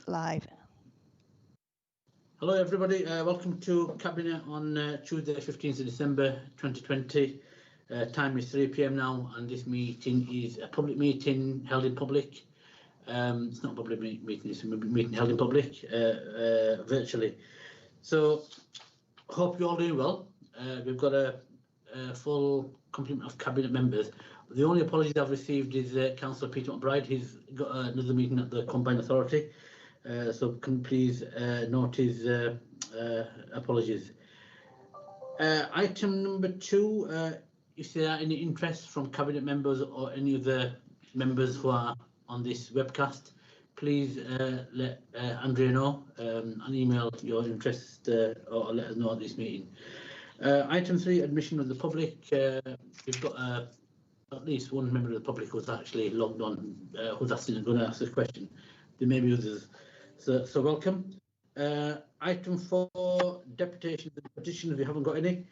live. Hello everybody, welcome to Cabinet on Tuesday 15th of December 2020. Time is 3 p.m. now, and this meeting is a public meeting held in public. It's not a public meeting, it's a meeting held in public virtually. So hope you're all doing well. We've got a full complement of Cabinet members. The only apologies I've received is Councillor Peter McBride. He's got another meeting at the Combined Authority. So can you please note his apologies. Item number 2, if there are any interest from Cabinet members or any of the members who are on this webcast, please let Andrea know and email your interest or let us know at this meeting. Item 3, admission of the public. We've got at least one member of the public who's actually logged on, who's going to ask a question. There may be others. So welcome. Item 4, deputations and petitions, we haven't got any.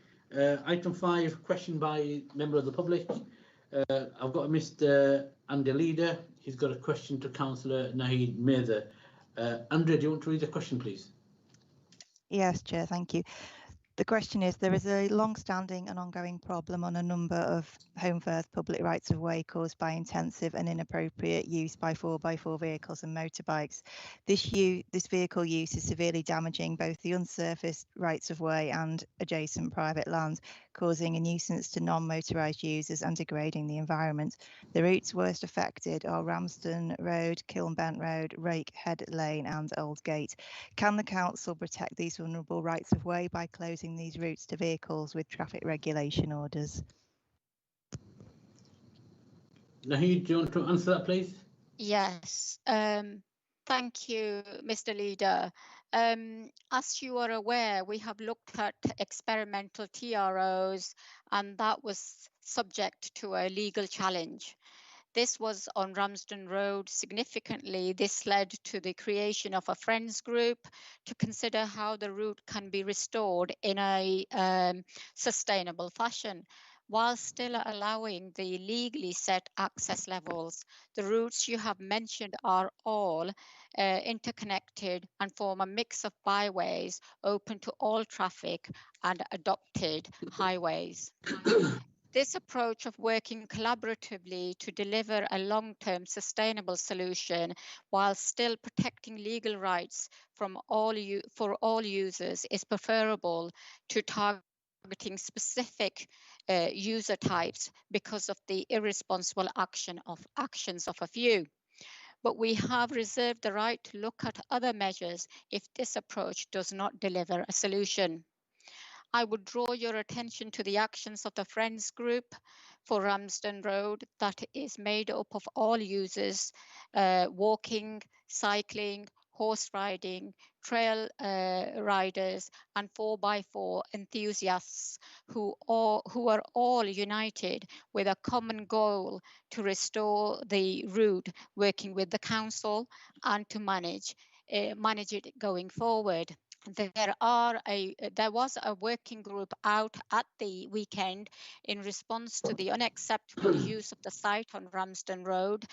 Item 5, question by member of the public. I've got a Mr. Andy Leader. He's got a question to Councillor Naheed Mather. Andrea, do you want to read the question, please? Yes, Chair, thank you. The question is, there is a long-standing and ongoing problem on a number of home first public rights of way caused by intensive and inappropriate use by 4x4 vehicles and motorbikes. This vehicle use is severely damaging both the unsurfaced rights of way and adjacent private land, causing a nuisance to non-motorised users and degrading the environment. The routes worst affected are Ramsden Road, Kilnbent Road, Rakehead Lane and Old Gate. Can the council protect these vulnerable rights of way by closing these routes to vehicles with traffic regulation orders? Naheed, do you want to answer that, please? Yes, thank you, Mr. Leader. As you are aware, we have looked at experimental TROs, and that was subject to a legal challenge. This was on Ramsden Road. Significantly, this led to the creation of a friends group to consider how the route can be restored in a sustainable fashion, while still allowing the legally set access levels. The routes you have mentioned are all interconnected and form a mix of byways open to all traffic and adopted highways. This approach of working collaboratively to deliver a long-term sustainable solution while still protecting legal rights for all users is preferable to targeting specific user types because of the irresponsible actions of a few. But we have reserved the right to look at other measures if this approach does not deliver a solution. I would draw your attention to the actions of the Friends Group for Ramsden Road that is made up of all users, walking, cycling, horse riding, trail riders and 4x4 enthusiasts who are all united with a common goal to restore the route, working with the council and to manage it going forward. There was a working group out at the weekend in response to the unacceptable use of the site on Ramsden Road,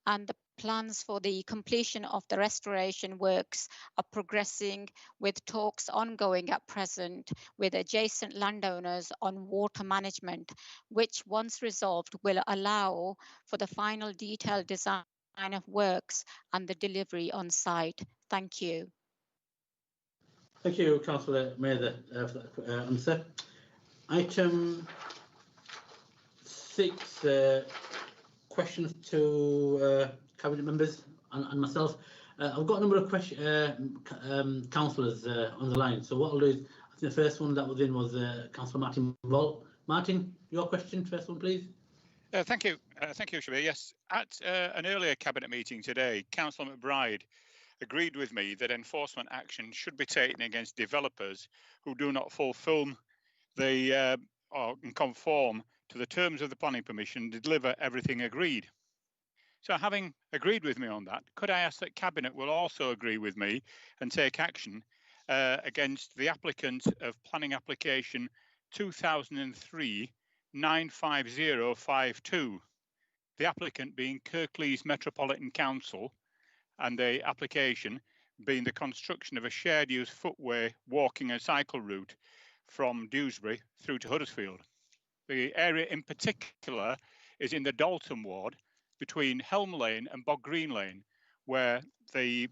and the plans for the completion of the restoration works are progressing, with talks ongoing at present with adjacent landowners on water management, which once resolved will allow for the final detailed design of works and the delivery on site. Thank you. Thank you, Councillor Mather, for that answer. Item 6, questions to Cabinet members and myself. I've got a number of councillors on the line. So what I'll do is, I think the first one that was in was Councillor Martin Vol. Martin, your question, first one, please. Thank you, Shabir. Yes, at an earlier Cabinet meeting today, Councillor McBride agreed with me that enforcement action should be taken against developers who do not fulfil the or conform to the terms of the planning permission to deliver everything agreed. So having agreed with me on that, could I ask that Cabinet will also agree with me and take action against the applicant of planning application 2003-95052, the applicant being Kirklees Metropolitan Council, and the application being the construction of a shared use footway, walking and cycle route from Dewsbury through to Huddersfield. The area in particular is in the Dalton ward between Helm Lane and Bog Green Lane, where the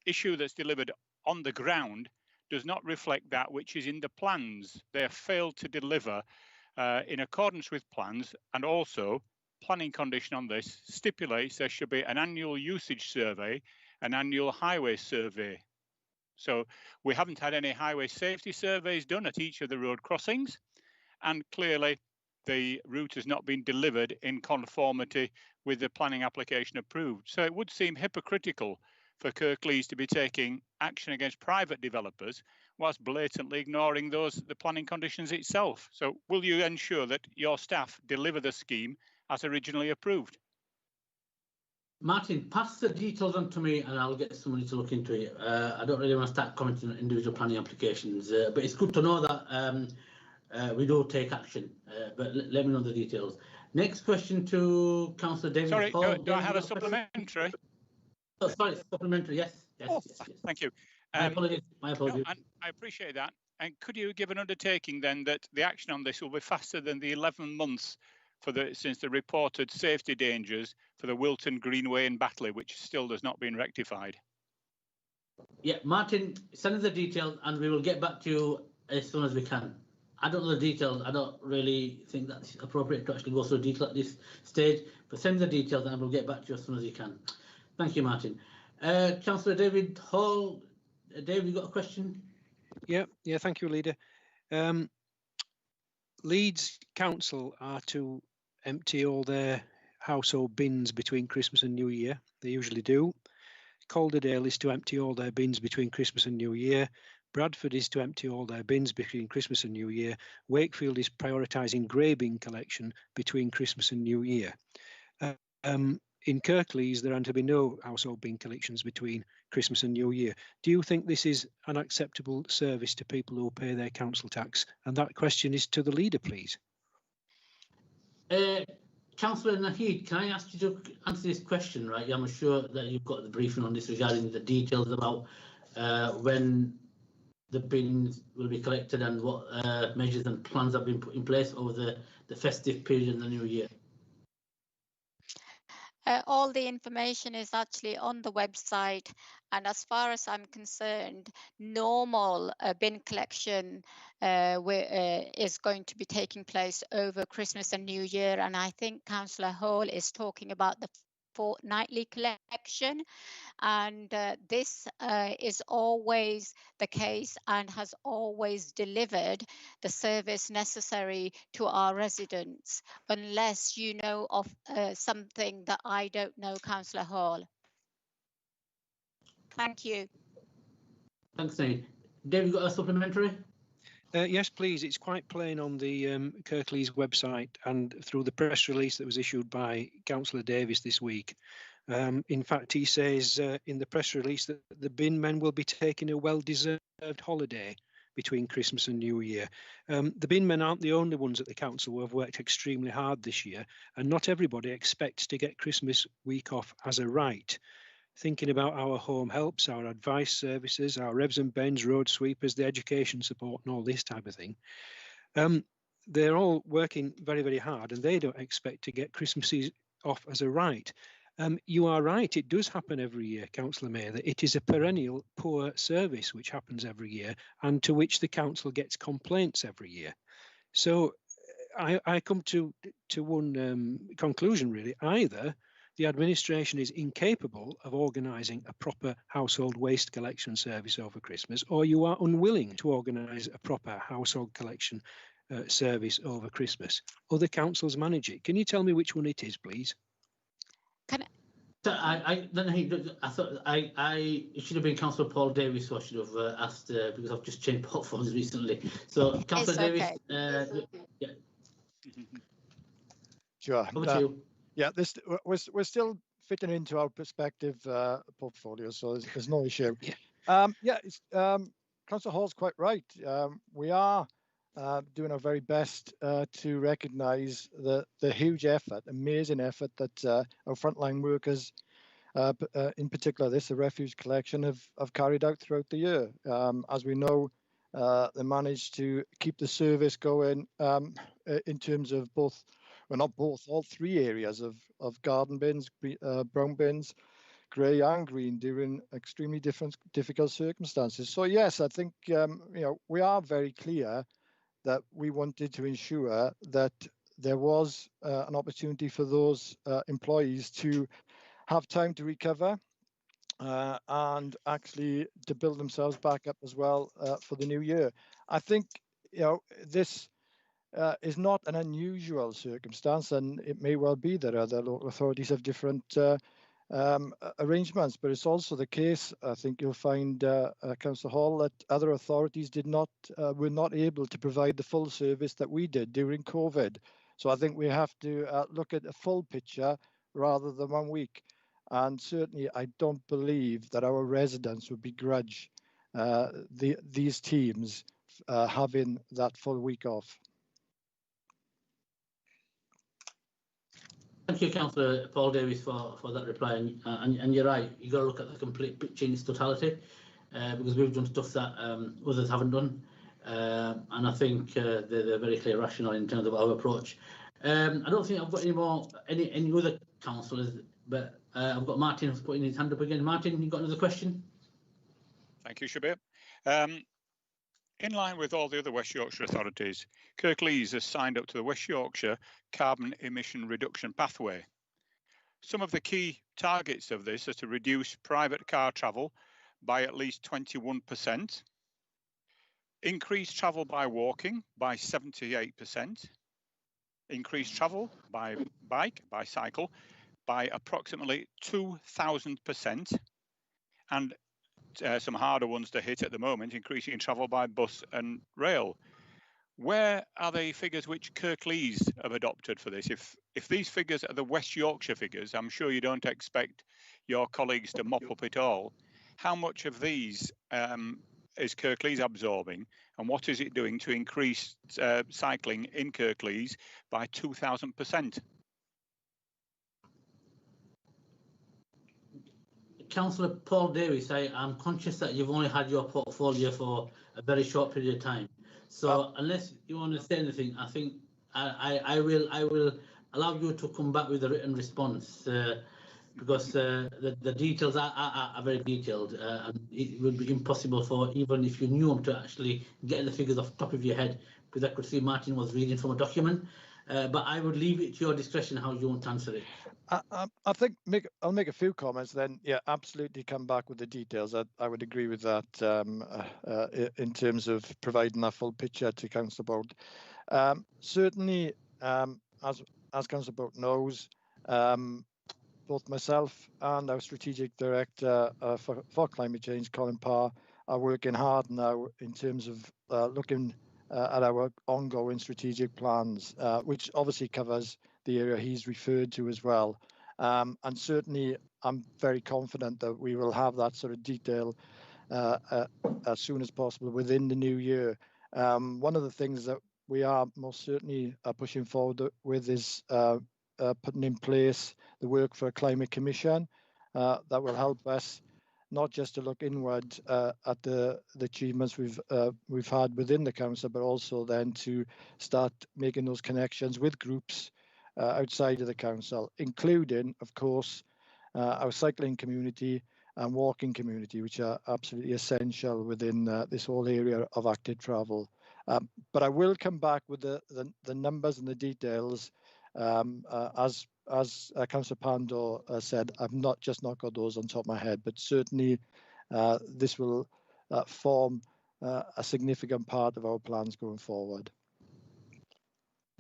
issue that's delivered on the ground does not reflect that which is in the plans. They have failed to deliver in accordance with plans, and also planning condition on this stipulates there should be an annual usage survey, an annual highway survey. So we haven't had any highway safety surveys done at each of the road crossings, and clearly the route has not been delivered in conformity with the planning application approved. So it would seem hypocritical for Kirklees to be taking action against private developers whilst blatantly ignoring the planning conditions itself. So will you ensure that your staff deliver the scheme as originally approved? Martin, pass the details on to me and I'll get somebody to look into it. I don't really want to start commenting on individual planning applications, but it's good to know that we do take action, but let me know the details. Next question to Councillor David. Sorry, Hall. do I have a supplementary? Oh, sorry, supplementary, yes. Yes. Thank you. My apologies. No, and I appreciate that. And could you give an undertaking then that the action on this will be faster than the 11 months since the reported safety dangers for the Wilton Greenway in Batley, which still has not been rectified? Yeah, Martin, send us the details and we will get back to you as soon as we can. I don't know the details. I don't really think that's appropriate to actually go through detail at this stage, but send the details and we'll get back to you as soon as you can. Thank you, Martin. Councillor David Hall. David, you got a question? Yeah, thank you, Leader. Leeds Council are to empty all their household bins between Christmas and New Year. They usually do. Calderdale is to empty all their bins between Christmas and New Year. Bradford is to empty all their bins between Christmas and New Year. Wakefield is prioritising grey bin collection between Christmas and New Year. In Kirklees, there are to be no household bin collections between Christmas and New Year. Do you think this is an acceptable service to people who pay their council tax? And that question is to the Leader, please. Councillor Nahid, can I ask you to answer this question, right? I'm sure that you've got the briefing on this regarding the details about when the bins will be collected and what measures and plans have been put in place over the festive period and the new year. All the information is actually on the website, and as far as I'm concerned, normal bin collection is going to be taking place over Christmas and New Year, and I think Councillor Hall is talking about the fortnightly collection, and this is always the case and has always delivered the service necessary to our residents, unless you know of something that I don't know, Councillor Hall. Thank you. Thanks, Nate. Dave, you got a supplementary? Yes, please. It's quite plain on the Kirklees website and through the press release that was issued by Councillor Davis this week. In fact, he says in the press release that the bin men will be taking a well-deserved holiday between Christmas and New Year. The bin men aren't the only ones at the council who have worked extremely hard this year, and not everybody expects to get Christmas week off as a right. Thinking about our home helps, our advice services, our revs and bends, road sweepers, the education support and all this type of thing. They're all working very, very hard and they don't expect to get Christmas off as a right. You are right, it does happen every year, Councillor Mayor, that it is a perennial poor service which happens every year and to which the council gets complaints every year. So I come to one conclusion really. Either the administration is incapable of organising a proper household waste collection service over Christmas, or you are unwilling to organise a proper household collection service over Christmas. Other councils manage it. Can you tell me which one it is, please? Can I thought it should have been Councillor Paul Davis who I should have asked because I've just changed platforms recently. So Councillor Davis, yeah. Sure. Over to you. Yeah, we're still fitting into our perspective portfolio, so there's no issue. Yeah, Councillor Hall's quite right. We are doing our very best to recognise the huge effort, amazing effort that our frontline workers in particular the refuse collection, have carried out throughout the year. As we know, they managed to keep the service going in terms of both, well, not both, all three areas of garden bins, brown bins, grey and green, during extremely difficult circumstances. So yes, I think we are very clear that we wanted to ensure that there was an opportunity for those employees to have time to recover and actually to build themselves back up as well for the new year. I think this is not an unusual circumstance, and it may well be that other local authorities have different arrangements, but it's also the case, I think you'll find, Councillor Hall, that other authorities were not able to provide the full service that we did during COVID. So I think we have to look at a full picture rather than 1 week. And certainly I don't believe that our residents would begrudge these teams having that full week off. Thank you, Councillor Paul Davies, for that reply. And you're right, you've got to look at the complete picture in its totality, because we've done stuff that others haven't done. And I think they're very clear rationale in terms of our approach. I don't think I've got any other councillors, but I've got Martin who's putting his hand up again. Martin, you got another question? Thank you, Shabir. In line with all the other West Yorkshire authorities, Kirklees has signed up to the West Yorkshire Carbon Emission Reduction Pathway. Some of the key targets of this are to reduce private car travel by at least 21%, increase travel by walking by 78%, increase travel by cycle by approximately 2,000%, and some harder ones to hit at the moment, increasing travel by bus and rail. Where are the figures which Kirklees have adopted for this? If these figures are the West Yorkshire figures, I'm sure you don't expect your colleagues to mop up it all. How much of these is Kirklees absorbing, and what is it doing to increase cycling in Kirklees by 2,000%? Councillor Paul Davies, I'm conscious that you've only had your portfolio for a very short period of time. So unless you want to say anything, I think I will allow you to come back with a written response, because the details are very detailed, and it would be impossible for, even if you knew them, to actually get the figures off the top of your head, because I could see Martin was reading from a document. But I would leave it to your discretion how you want to answer it. I think I'll make a few comments, then yeah, absolutely come back with the details. I would agree with that in terms of providing that full picture to Councillor Boat. Certainly, as Councillor Boat knows, both myself and our strategic director for climate change, Colin Parr, are working hard now in terms of looking at our ongoing strategic plans, which obviously covers the area he's referred to as well. And certainly, I'm very confident that we will have that sort of detail as soon as possible within the new year. One of the things that we are most certainly pushing forward with is putting in place the work for a climate commission that will help us not just to look inward at the achievements we've had within the council, but also then to start making those connections with groups outside of the council, including, of course, our cycling community and walking community, which are absolutely essential within this whole area of active travel. But I will come back with the numbers and the details. As Councillor Pandor said, I've not got those on top of my head, but certainly this will form a significant part of our plans going forward.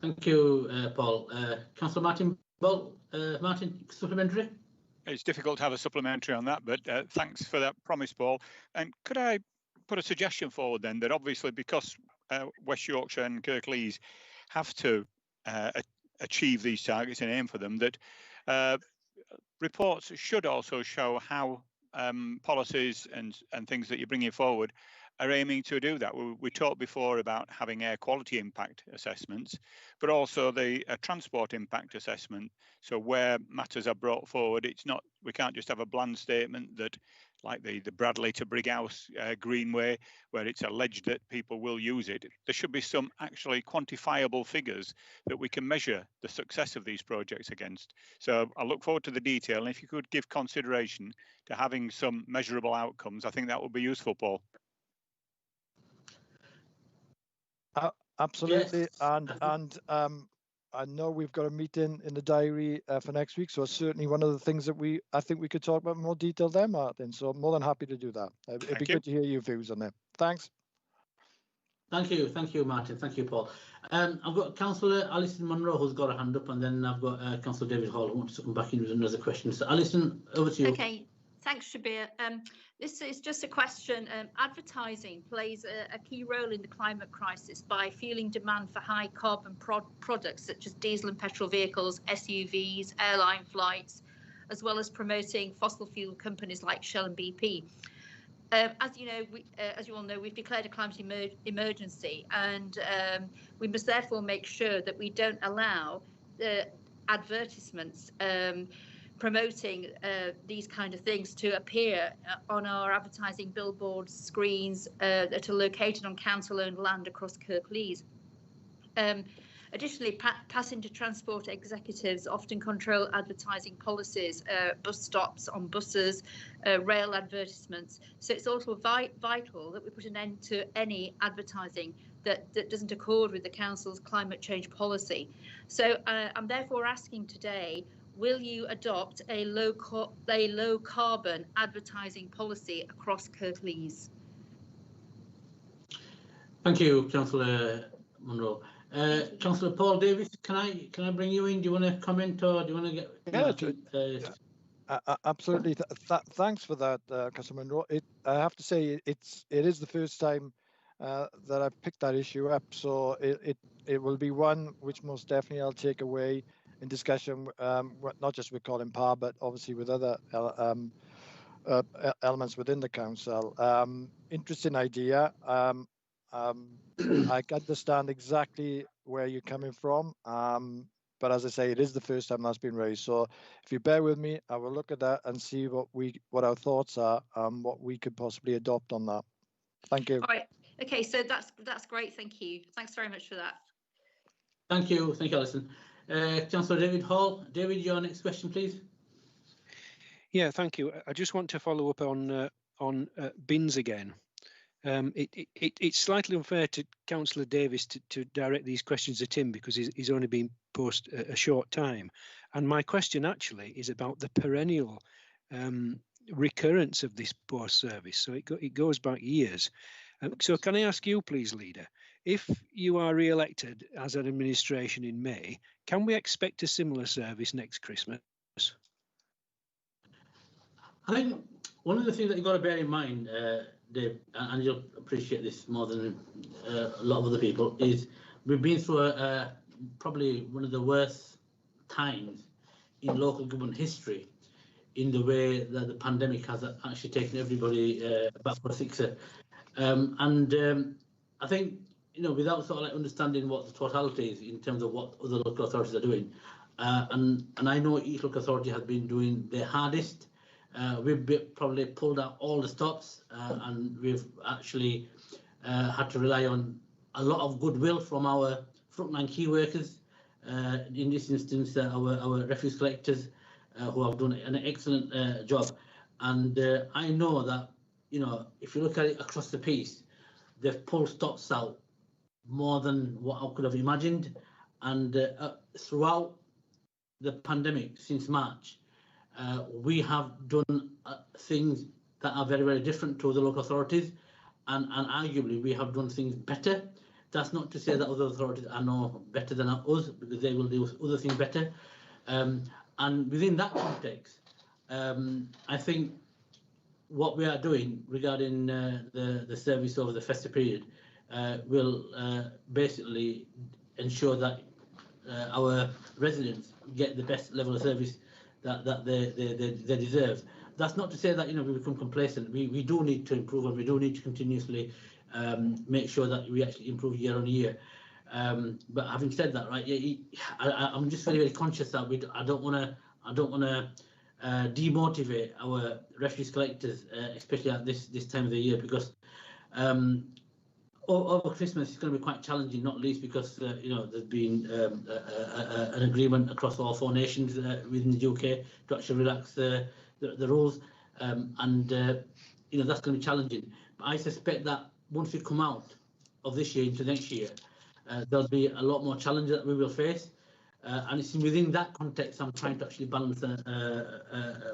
Thank you, Paul. Councillor Martin Bolt, Martin, supplementary? It's difficult to have a supplementary on that, but thanks for that promise, Paul. And could I put a suggestion forward then, that obviously because West Yorkshire and Kirklees have to achieve these targets and aim for them, that reports should also show how policies and things that you're bringing forward are aiming to do that. We talked before about having air quality impact assessments, but also the transport impact assessment. So where matters are brought forward, it's not, we can't just have a bland statement that, like the Bradley to Brighouse Greenway, where it's alleged that people will use it. There should be some actually quantifiable figures that we can measure the success of these projects against. So I look forward to the detail, and if you could give consideration to having some measurable outcomes, I think that would be useful, Paul. Absolutely, Yes. and I know we've got a meeting in the diary for next week, so it's certainly one of the things that I think we could talk about in more detail there, Martin. So I'm more than happy to do that. It'd be good to hear your views on it. Thanks. Thank you, Martin. Thank you, Paul. I've got Councillor Alison Monroe who's got a hand up, and then I've got Councillor David Hall who wants to come back in with another question. So Alison, over to you. Okay, thanks, Shabir. This is just a question. Advertising plays a key role in the climate crisis by fueling demand for high carbon products such as diesel and petrol vehicles, SUVs, airline flights, as well as promoting fossil fuel companies like Shell and BP. As you know, as you all know, we've declared a climate emergency, and we must therefore make sure that we don't allow the advertisements promoting these kind of things to appear on our advertising billboards, screens that are located on council-owned land across Kirklees. Additionally, passenger transport executives often control advertising policies, bus stops on buses, rail advertisements. So it's also vital that we put an end to any advertising that doesn't accord with the council's climate change policy. So I'm therefore asking today, will you adopt a low carbon advertising policy across Kirklees? Thank you, Councillor Monroe. Councillor Paul Davis, can I bring you in? Do you want to comment, or do you want to get? Absolutely. Thanks for that, Councillor Monroe. I have to say it is the first time that I've picked that issue up, so it will be one which most definitely I'll take away in discussion, not just with Colin Parr, but obviously with other elements within the council. Interesting idea. I understand exactly where you're coming from, but as I say, it is the first time that's been raised. So if you bear with me, I will look at that and see what our thoughts are, what we could possibly adopt on that. Thank you. All right. Okay, so that's great. Thank you. Thanks very much for that. Thank you, Alison. Councillor David Hall. David, your next question, please. Yeah, thank you. I just want to follow up on bins again. It's slightly unfair to Councillor Davis to direct these questions at him because he's only been post a short time. And my question actually is about the perennial recurrence of this post service. So it goes back years. So can I ask you, please, Leader, if you are re-elected as an administration in May, can we expect a similar service next Christmas? I think one of the things that you've got to bear in mind, Dave, and you'll appreciate this more than a lot of other people, is we've been through probably one of the worst times in local government history in the way that the pandemic has actually taken everybody back for a sixer. I think, without sort of like understanding what the totality is in terms of what other local authorities are doing, and I know each local authority has been doing their hardest. We've probably pulled out all the stops, and we've actually had to rely on a lot of goodwill from our frontline key workers. In this instance, our refuse collectors, who have done an excellent job. And I know that, if you look at it across the piece, they've pulled stops out more than what I could have imagined. And throughout the pandemic since March, we have done things that are very, very different to the local authorities, and arguably we have done things better. That's not to say that other authorities are no better than us, because they will do other things better. And within that context, I think what we are doing regarding the service over the festive period will basically ensure that our residents get the best level of service that they deserve. that's not to say that, you know, we become complacent. We do need to improve, and we do need to continuously make sure that we actually improve year on year. But having said that, right, yeah, I'm just very, very conscious that I don't want to demotivate our refuse collectors, especially at this time of the year, because over Christmas it's going to be quite challenging, not least because you know, there's been an agreement across all 4 nations within the UK to actually relax the rules, and you know, that's going to be challenging. But I suspect that once we come out of this year into next year, there'll be a lot more challenges that we will face, and it's within that context I'm trying to actually balance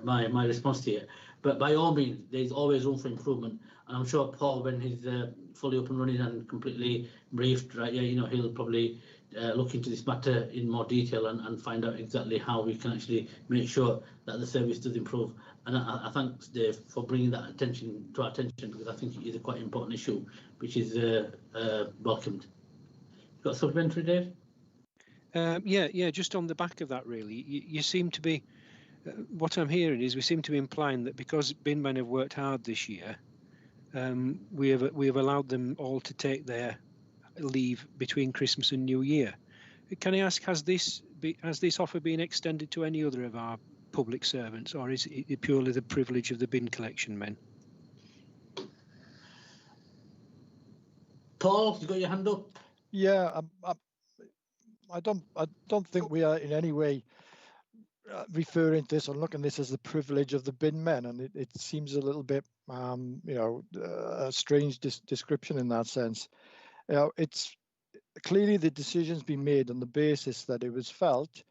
my response to it. But by all means, there's always room for improvement, and I'm sure Paul, when he's fully up and running and completely briefed, right, yeah, you know, he'll probably look into this matter in more detail and find out exactly how we can actually make sure that the service does improve. And I thank Dave for bringing that attention to our attention, because I think it is a quite important issue, which is welcomed. Got a supplementary, Dave? Yeah, just on the back of that, really, you seem to be, what I'm hearing is we seem to be implying that because bin men have worked hard this year, we have allowed them all to take their leave between Christmas and New Year. Can I ask, has this offer been extended to any other of our public servants, or is it purely the privilege of the bin collection men? Paul, you got your hand up? Yeah, I don't think we are in any way referring to this or looking at this as the privilege of the bin men, and it seems a little bit, you know, a strange description in that sense. You know, it's clearly the decision's been made on the basis that it was felt,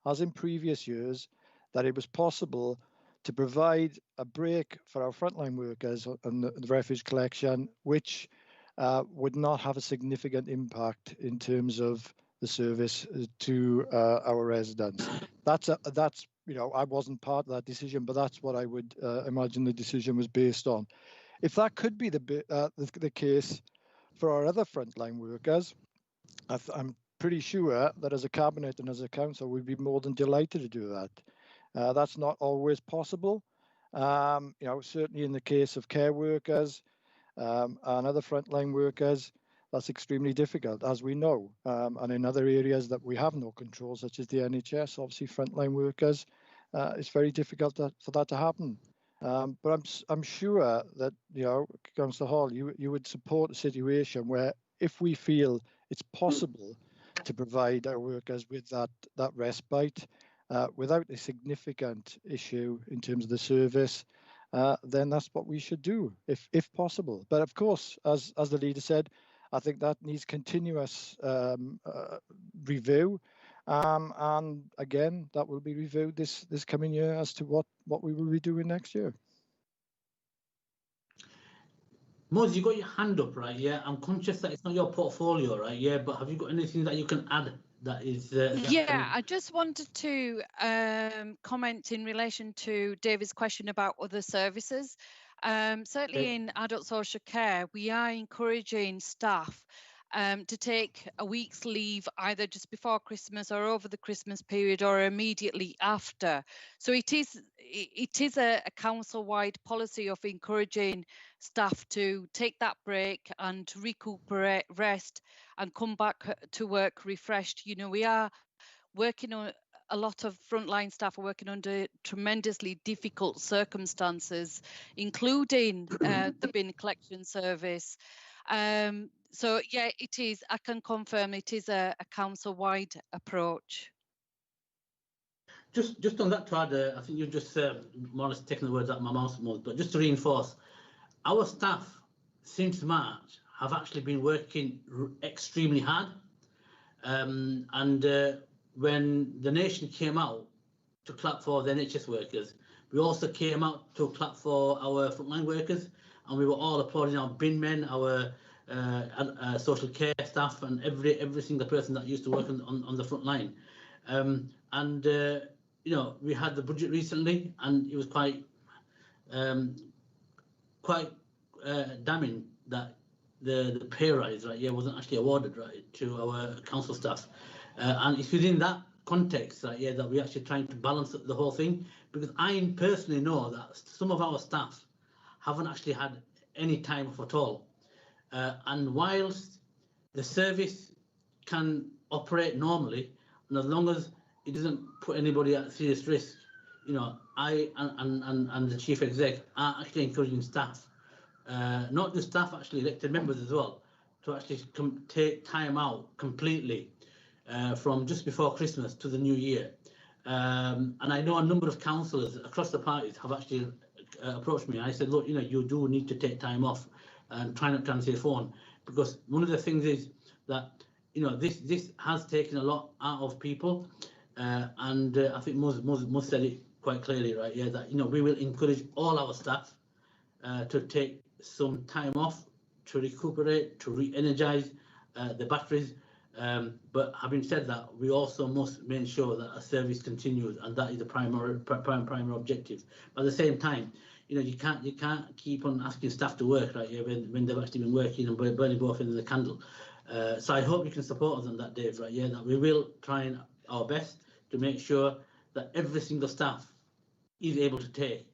as in previous years, that it was possible to provide a break for our frontline workers on the refuse collection, which would not have a significant impact in terms of the service to our residents. That's you know, I wasn't part of that decision, but that's what I would imagine the decision was based on. If that could be the case for our other frontline workers, I'm pretty sure that as a cabinet and as a council, we'd be more than delighted to do that. That's not always possible. You know, certainly in the case of care workers and other frontline workers, that's extremely difficult, as we know. And in other areas that we have no control, such as the NHS, obviously frontline workers, it's very difficult for that to happen. But I'm sure that, you know, Councillor Hall, you would support a situation where, if we feel it's possible to provide our workers with that respite without a significant issue in terms of the service, then that's what we should do, if possible. But of course, as the leader said, I think that needs continuous review, and again, that will be reviewed this coming year as to what we will be doing next year. Moz, you got your hand up, right? Yeah, I'm conscious that it's not your portfolio, right? Yeah, but have you got anything that you can add that is? Yeah, I just wanted to comment in relation to David's question about other services. Certainly in adult social care, we are encouraging staff to take a week's leave either just before Christmas or over the Christmas period or immediately after. So it is a council-wide policy of encouraging staff to take that break and to recuperate, rest, and come back to work refreshed. You know, we are working on, a lot of frontline staff are working under tremendously difficult circumstances, including the bin collection service. So yeah, it is, I can confirm it is a council-wide approach. Just on that, to add, I think you've just more or less taken the words out of my mouth, but just to reinforce, our staff since March have actually been working extremely hard, and when the nation came out to clap for the NHS workers, we also came out to clap for our frontline workers, and we were all applauding our bin men, our social care staff, and every single person that used to work on the front line. And you know, we had the budget recently, and it was quite damning that the pay rise, right, yeah, wasn't actually awarded, right, to our council staff. And it's within that context, right, yeah, that we're actually trying to balance the whole thing, because I personally know that some of our staff haven't actually had any time off at all. And whilst the service can operate normally, and as long as it doesn't put anybody at serious risk, you know, I and the chief exec are actually encouraging staff, not just staff, actually elected members as well, to actually take time out completely from just before Christmas to the new year. And I know a number of councillors across the parties have actually approached me. I said, look, you know, you do need to take time off and try not to answer your phone, because one of the things is that, you know, this has taken a lot out of people, and I think Mus said it quite clearly, right? Yeah, that, you know, we will encourage all our staff to take some time off, to recuperate, to re-energize the batteries. But having said that, we also must make sure that our service continues, and that is the primary objective. But at the same time, you know, you can't keep on asking staff to work, right? Yeah, when they've actually been working and burning both ends of the candle. So I hope you can support us on that, Dave, right? Yeah, that we will try our best to make sure that every single staff is able to take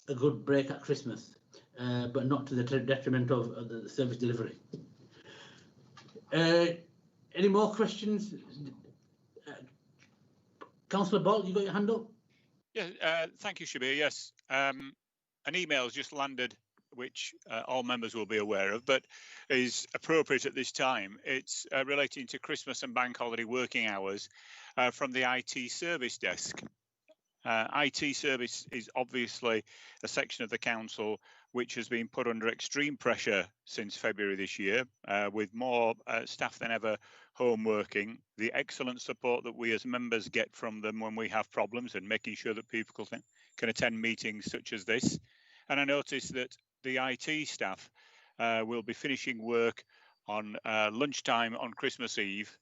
a good break at Christmas, but not to the detriment of the service delivery. Any more questions? Councillor Bolt, you got your hand up? Yeah, thank you, Shabir. Yes, an email has just landed, which all members will be aware of, but is appropriate at this time. It's relating to Christmas and bank holiday working hours from the IT service desk. IT service is obviously a section of the council which has been put under extreme pressure since February this year, with more staff than ever home working, the excellent support that we as members get from them when we have problems, and making sure that people can attend meetings such as this. And I noticed that the IT staff will be finishing work on lunchtime on Christmas Eve,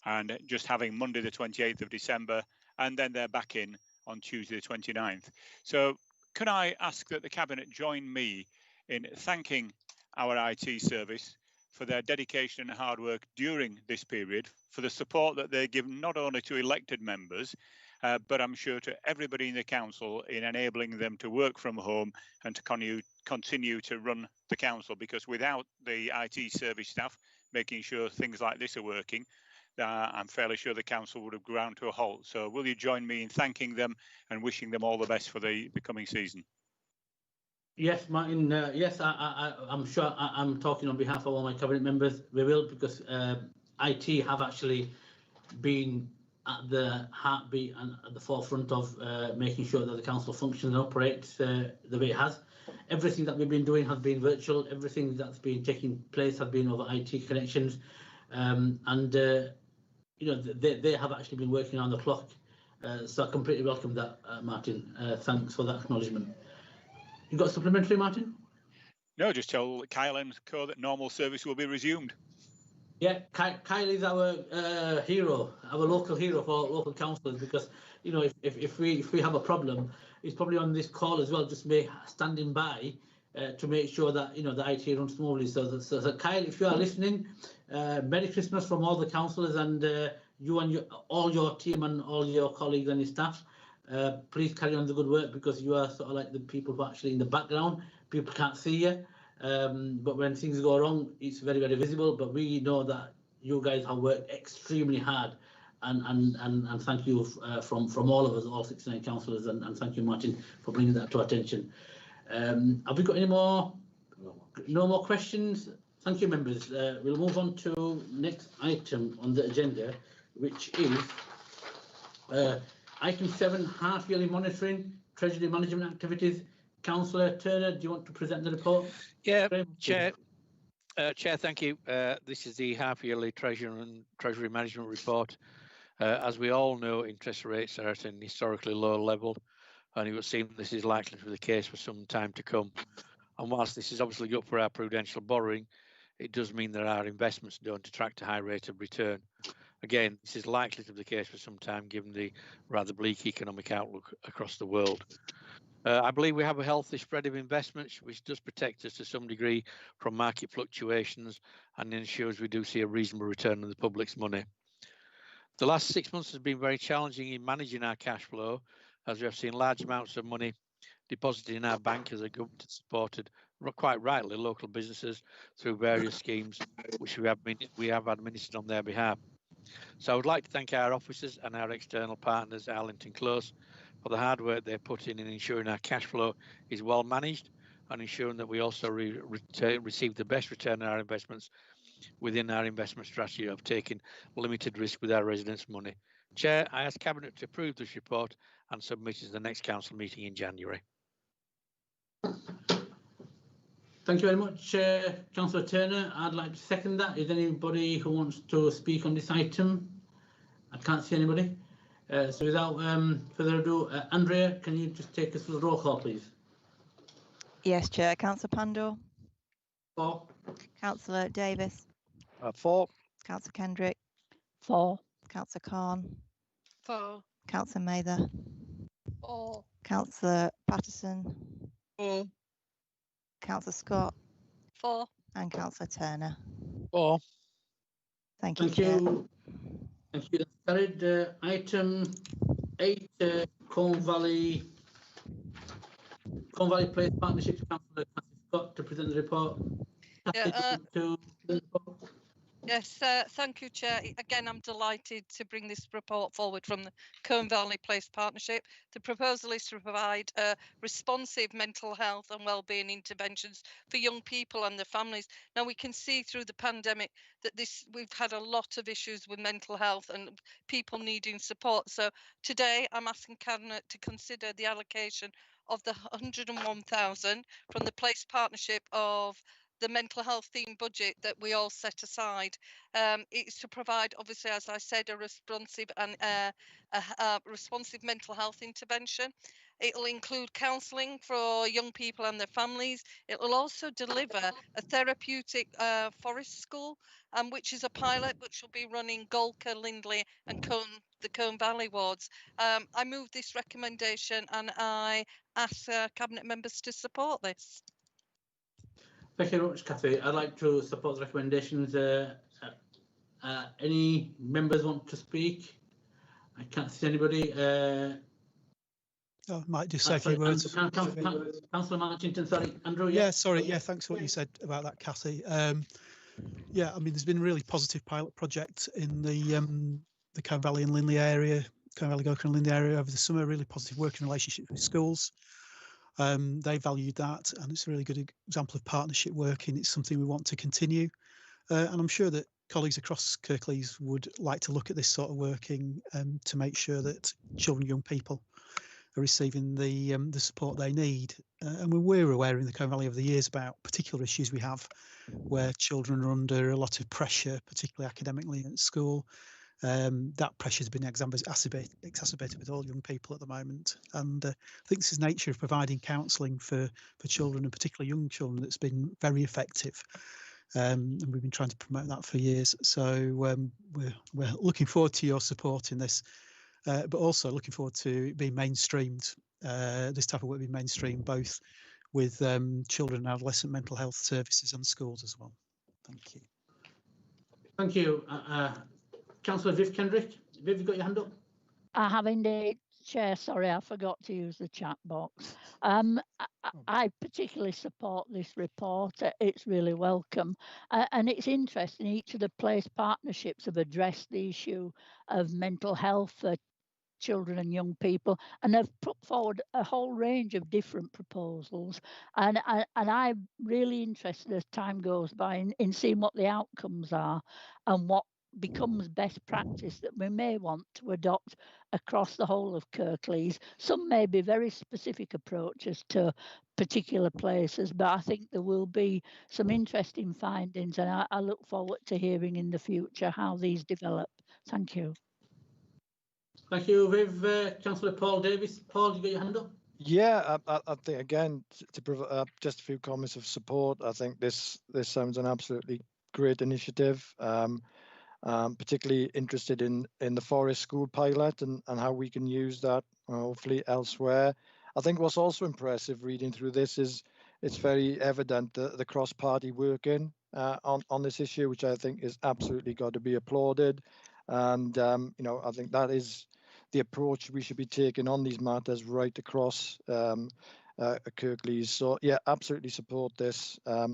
and just having Monday the 28th of December, and then they're back in on Tuesday the 29th. So can I ask that the Cabinet join me in thanking our IT service for their dedication and hard work during this period, for the support that they give not only to elected members, but I'm sure to everybody in the council, in enabling them to work from home and to continue to run the council, because without the IT service staff making sure things like this are working, I'm fairly sure the council would have ground to a halt. So will you join me in thanking them and wishing them all the best for the coming season? Yes, Martin. Yes, I'm sure I'm talking on behalf of all my cabinet members. We will, because IT have actually been at the heartbeat and at the forefront of making sure that the council functions and operates the way it has. Everything that we've been doing has been virtual. Everything that's been taking place has been over IT connections, and you know, they have actually been working on the clock. So I completely welcome that, Martin. Thanks for that acknowledgement. You got a supplementary, Martin? No, just tell Kyle and co that normal service will be resumed. Yeah, Kyle is our hero, our local hero for local councillors, because, you know, if we have a problem, he's probably on this call as well, just standing by to make sure that, you know, the IT runs smoothly. So Kyle, if you are listening, Merry Christmas from all the councillors, and you and all your team and all your colleagues and your staff. Please carry on the good work, because you are sort of like the people who are actually in the background. People can't see you, but when things go wrong, it's very, very visible. But we know that you guys have worked extremely hard, and thank you from all of us, all 69 councillors, and thank you, Martin, for bringing that to our attention. Have we got any more? No more questions? Thank you, members. We'll move on to next item on the agenda, which is item 7, half-yearly monitoring, Treasury management activities. Councillor Turner, do you want to present the report? Yeah, Chair. Chair, thank you. This is the half-yearly Treasury management report. As we all know, interest rates are at an historically low level, and it would seem this is likely to be the case for some time to come. And whilst this is obviously good for our prudential borrowing, it does mean there are investments done to attract a high rate of return. Again, this is likely to be the case for some time, given the rather bleak economic outlook across the world. I believe we have a healthy spread of investments, which does protect us to some degree from market fluctuations, and ensures we do see a reasonable return on the public's money. The last 6 months has been very challenging in managing our cash flow, as we have seen large amounts of money deposited in our bank as a government has supported, quite rightly, local businesses through various schemes which we have administered on their behalf. So I would like to thank our officers and our external partners, Arlington Close, for the hard work they put in ensuring our cash flow is well managed and ensuring that we also receive the best return on our investments within our investment strategy of taking limited risk with our residents' money. Chair, I ask Cabinet to approve this report and submit it to the next council meeting in January. Thank you very much, Councillor Turner. I'd like to second that. Is anybody who wants to speak on this item? I can't see anybody. So without further ado, Andrea, can you just take us through the roll call, please? Yes, Chair. Councillor Pandor. 4. Councillor Davis. 4. Councillor Kendrick. 4. Councillor Khan. 4. Councillor Mather. 4. Councillor Patterson. 4. Councillor Scott. 4. And Councillor Turner. 4. Thank you, Thank Chair. you. Thank you. That's carried. Item 8, Colne Valley Place Partnerships, Councillor Scott to present the report. Yes, thank you, Chair. Again, I'm delighted to bring this report forward from the Colne Valley Place Partnership. The proposal is to provide responsive mental health and wellbeing interventions for young people and their families. Now, we can see through the pandemic that we've had a lot of issues with mental health and people needing support. So today, I'm asking Cabinet to consider the allocation of the 101,000 from the Place Partnership of the mental health theme budget that we all set aside. It's to provide, obviously, as I said, a responsive and responsive mental health intervention. It will include counselling for young people and their families. It will also deliver a therapeutic forest school, which is a pilot which will be running Golka, Lindley and the Colne Valley wards. I move this recommendation and I ask Cabinet members to support this. Thank you very much, Cathy. I'd like to support the recommendations. Any members want to speak? I can't see anybody. I might just say a few words. Councillor Marchington, sorry, Andrew. Yeah, sorry. Yeah, thanks for what you said about that, Cathy. Yeah, I mean, there's been a really positive pilot project in the Colne Valley and Lindley area, Colne Valley, Golka and Lindley area over the summer. Really positive working relationship with schools. They valued that, and it's a really good example of partnership working. It's something we want to continue, and I'm sure that colleagues across Kirklees would like to look at this sort of working to make sure that children and young people are receiving the support they need. And we're aware in the Colne Valley over the years about particular issues we have where children are under a lot of pressure, particularly academically at school. That pressure has been exacerbated with all young people at the moment, and I think this is the nature of providing counselling for children, and particularly young children, that's been very effective, and we've been trying to promote that for years. So we're looking forward to your support in this, but also looking forward to it being mainstreamed, this type of work being mainstreamed both with children and adolescent mental health services and schools as well. Thank you. Thank you. Councillor Viv Kendrick, Viv, you got your hand up? I have indeed, Chair. Sorry, I forgot to use the chat box. I particularly support this report. It's really welcome. And it's interesting, each of the place partnerships have addressed the issue of mental health for children and young people, and have put forward a whole range of different proposals. And I'm really interested as time goes by in seeing what the outcomes are and what becomes best practice that we may want to adopt across the whole of Kirklees. Some may be very specific approaches to particular places, but I think there will be some interesting findings, and I look forward to hearing in the future how these develop. Thank you. Thank you, Viv. Councillor Paul Davis. Paul, you got your hand up? Yeah, I think again to provide just a few comments of support. I think this sounds an absolutely great initiative. Particularly interested in the forest school pilot and how we can use that hopefully elsewhere. I think what's also impressive reading through this is it's very evident the cross-party working on this issue, which I think is absolutely got to be applauded. And I think that is the approach we should be taking on these matters right across Kirklees. So yeah, absolutely support this. I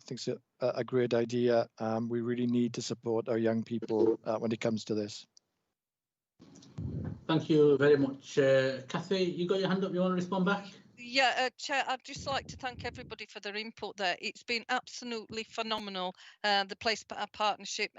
think it's a great idea. We really need to support our young people when it comes to this. Thank you very much. Kathy, you got your hand up, you want to respond back? Yeah, Chair, I'd just like to thank everybody for their input there. It's been absolutely phenomenal. The Place Partnership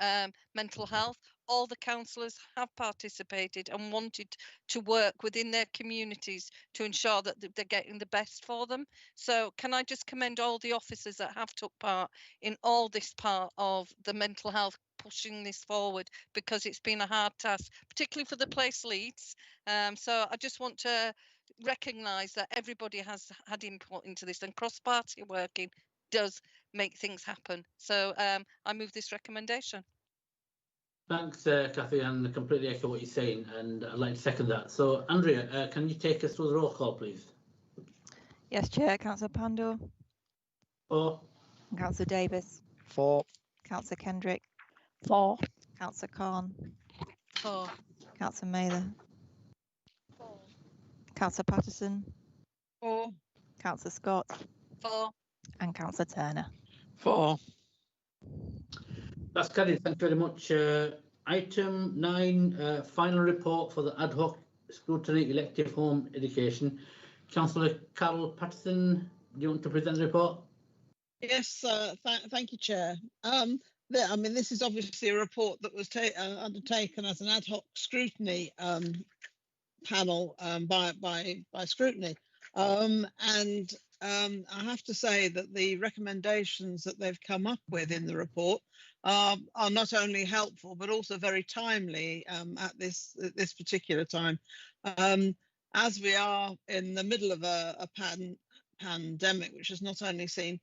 Mental Health, all the councillors have participated and wanted to work within their communities to ensure that they're getting the best for them. So can I just commend all the officers that have took part in all this part of the mental health, pushing this forward, because it's been a hard task, particularly for the place leads. So I just want to recognise that everybody has had input into this, and cross-party working does make things happen. So I move this recommendation. Thanks, Kathy, and I completely echo what you're saying, and I'd like to second that. So, Andrea, can you take us through the roll call, please? Yes, Chair. Councillor Pandor. For. Councillor Davis. For. Councillor Kendrick. For. Councillor Khan. For. Councillor Mather. For. Councillor Patterson. For. Councillor Scott. For. And Councillor Turner. For. That's carried. Thank you very much. Item 9, final report for the ad hoc scrutiny elective home education. Councillor Carol Patterson, do you want to present the report? Yes, thank you, Chair. I mean, this is obviously a report that was undertaken as an ad hoc scrutiny panel by scrutiny. And I have to say that the recommendations that they've come up with in the report are not only helpful, but also very timely at this particular time. As we are in the middle of a pandemic, which has not only seen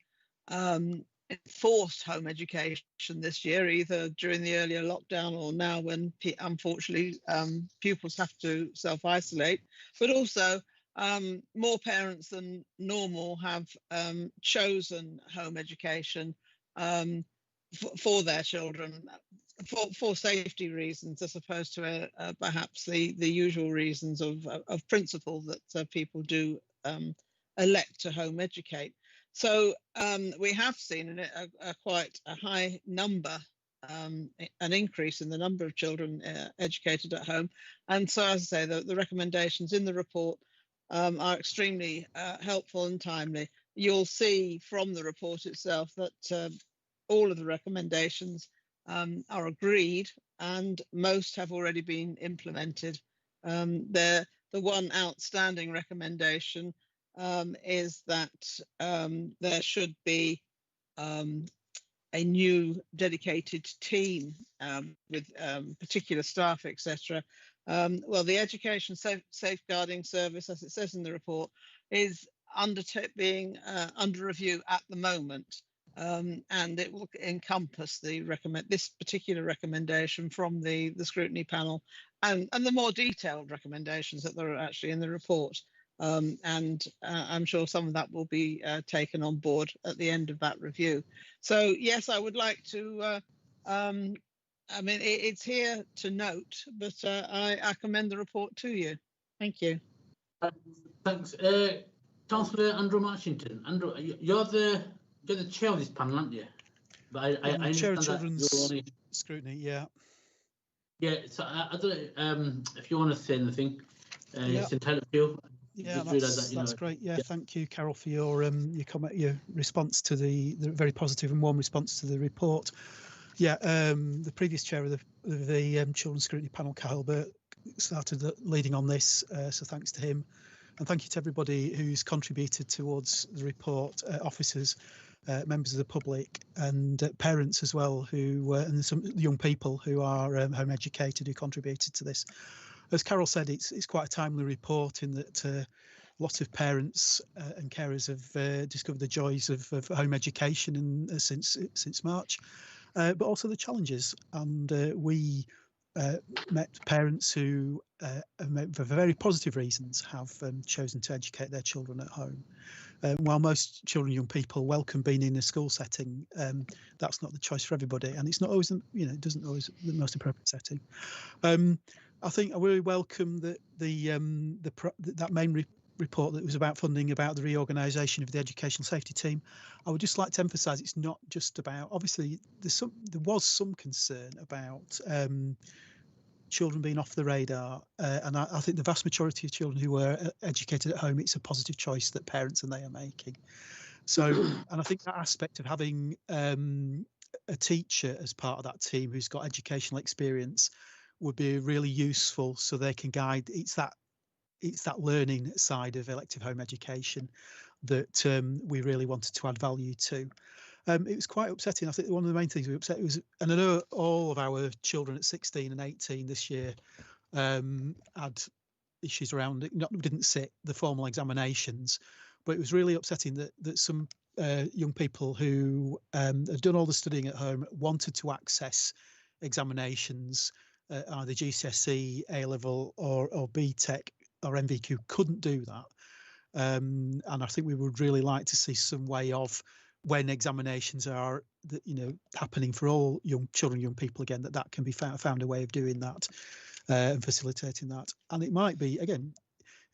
enforced home education this year, either during the earlier lockdown or now when unfortunately pupils have to self-isolate, but also more parents than normal have chosen home education for their children for safety reasons, as opposed to perhaps the usual reasons of principle that people do elect to home educate. So we have seen quite a high number, an increase in the number of children educated at home. And so, as I say, the recommendations in the report are extremely helpful and timely. You'll see from the report itself that all of the recommendations are agreed, and most have already been implemented. The one outstanding recommendation is that there should be a new dedicated team with particular staff, etc. Well, the Education Safeguarding Service, as it says in the report, is being under review at the moment, and it will encompass this particular recommendation from the scrutiny panel and the more detailed recommendations that are actually in the report. And I'm sure some of that will be taken on board at the end of that review. So yes, I would like to, I mean, it's here to note, but I commend the report to you. Thank you. Thanks. Councillor Andrew Marchington. Andrew, you're the chair of this panel, aren't you? But I chair understand of children's that only... scrutiny, yeah. Yeah, so I don't know if you want to say anything, yeah. It's entitled to you. Yeah, that's great. Yeah, thank you, Carol, for your comment, your response to the very positive and warm response to the report. Yeah, the previous chair of the Children's Scrutiny Panel, Kyle Burke, started leading on this, so thanks to him. And thank you to everybody who's contributed towards the report, officers, members of the public, and parents as well, who and some young people who are home educated who contributed to this. As Carol said, it's quite a timely report in that lots of parents and carers have discovered the joys of home education since March, but also the challenges. And we met parents who, for very positive reasons, have chosen to educate their children at home. While most children and young people welcome being in a school setting, that's not the choice for everybody, and it's not always, it doesn't always the most appropriate setting. I think I really welcome that that main report that was about funding, about the reorganisation of the educational safety team. I would just like to emphasise it's not just about, obviously there was some concern about children being off the radar, and I think the vast majority of children who were educated at home, it's a positive choice that parents and they are making. So, and I think that aspect of having a teacher as part of that team who's got educational experience would be really useful, so they can guide. It's that learning side of elective home education that we really wanted to add value to. It was quite upsetting. I think one of the main things we upset was, and I know all of our children at 16 and 18 this year had issues around it, didn't sit the formal examinations, but it was really upsetting that some young people who had done all the studying at home wanted to access examinations, either GCSE, A-level or BTEC or NVQ, couldn't do that. And I think we would really like to see some way of, when examinations are happening for all young children, young people again, that can be found a way of doing that and facilitating that. And it might be, again,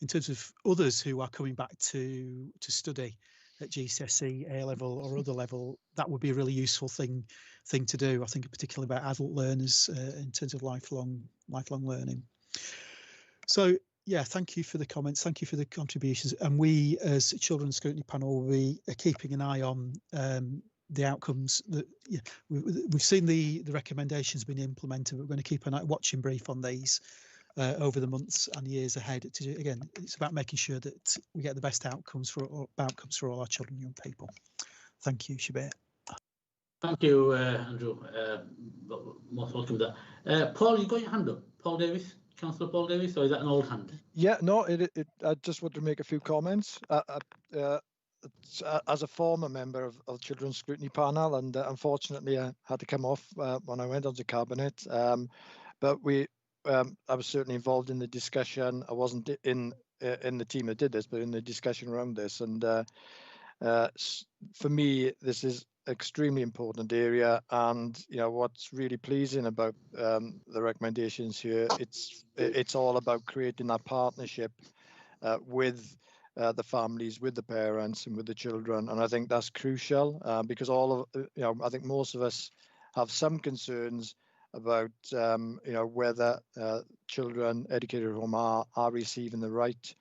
in terms of others who are coming back to study at GCSE, A-level or other level, that would be a really useful thing to do. I think particularly about adult learners in terms of lifelong learning. So yeah, thank you for the comments, thank you for the contributions, and we as Children's Scrutiny Panel will be keeping an eye on the outcomes. That we've seen the recommendations being implemented. We're going to keep an watching brief on these over the months and years ahead. Again, it's about making sure that we get the best outcomes for all our children and young people. Thank you, Shabir. Thank you, Andrew. Most welcome to that. Paul, you got your hand up. Paul Davis, Councillor Paul Davis, or is that an old hand? Yeah, no, I just want to make a few comments. As a former member of Children's Scrutiny Panel, and unfortunately I had to come off when I went onto Cabinet, but I was certainly involved in the discussion. I wasn't in the team that did this, but in the discussion around this. And for me, this is extremely important area. And what's really pleasing about the recommendations here, it's all about creating that partnership with the families, with the parents, and with the children. And I think that's crucial because I think most of us have some concerns about whether children educated at home are receiving the right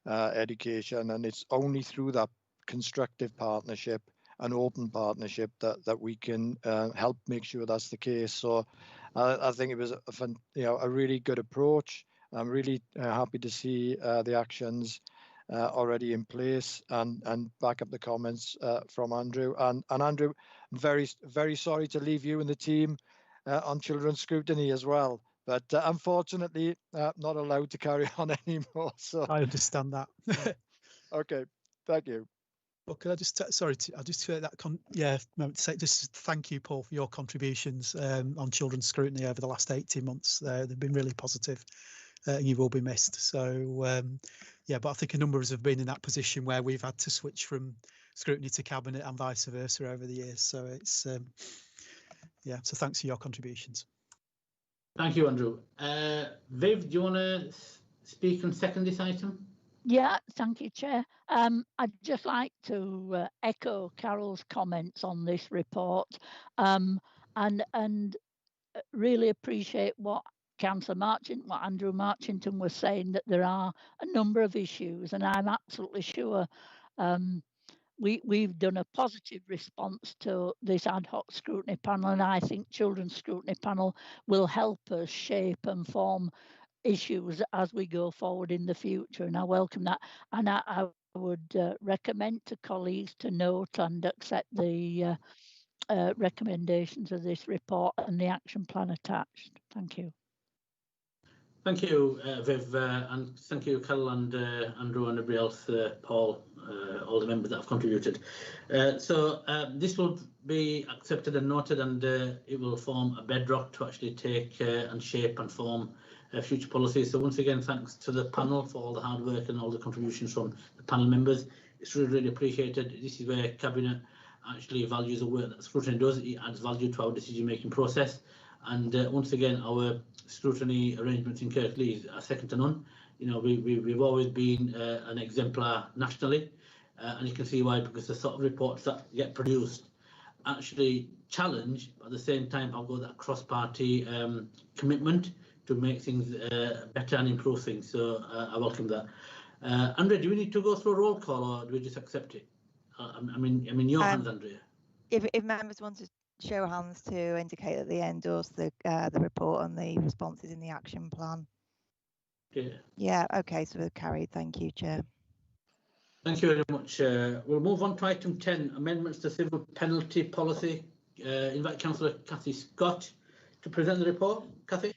education, and it's only through that constructive partnership and open partnership that we can help make sure that's the case. So I think it was a really good approach. I'm really happy to see the actions already in place, and back up the comments from Andrew. And Andrew, I'm very sorry to leave you and the team on Children's Scrutiny as well, but unfortunately not allowed to carry on anymore. So I understand that. Okay, thank you. Well, could I just I'll just say that moment to say just thank you, Paul, for your contributions on Children's Scrutiny over the last 18 months. They've been really positive, and you've all been missed. So yeah, but I think a number of us have been in that position where we've had to switch from scrutiny to Cabinet and vice versa over the years. So it's yeah, so thanks for your contributions. Thank you, Andrew. Viv, do you want to speak and second this item? Yeah, thank you, Chair. I'd just like to echo Carol's comments on this report, and really appreciate what what Andrew Marchington was saying, that there are a number of issues, and I'm absolutely sure we've done a positive response to this ad hoc scrutiny panel, and I think Children's Scrutiny Panel will help us shape and form issues as we go forward in the future, and I welcome that. And I would recommend to colleagues to note and accept the recommendations of this report and the action plan attached. Thank you. Thank you, Viv, and thank you, Carol and Andrew and everybody else, Paul, all the members that have contributed. So this will be accepted and noted, and it will form a bedrock to actually take and shape and form future policies. So once again, thanks to the panel for all the hard work and all the contributions from the panel members. It's really, really appreciated. This is where Cabinet actually values the work that scrutiny does. It adds value to our decision-making process. And once again, our scrutiny arrangements in Kirklees are second to none. You know, we've always been an exemplar nationally, and you can see why, because the sort of reports that get produced actually challenge, but at the same time have got that cross-party commitment to make things better and improve things. So I welcome that. Andrea, do we need to go through a roll call, or do we just accept it? I mean, your hands, Andrea. If members want to show hands to indicate that they endorse the report and the responses in the action plan. Okay. Yeah. Okay. So we're carried. Thank you, Chair. Thank you very much. We'll move on to item 10, amendments to civil penalty policy. Invite Councillor Cathy Scott to present the report. Cathy?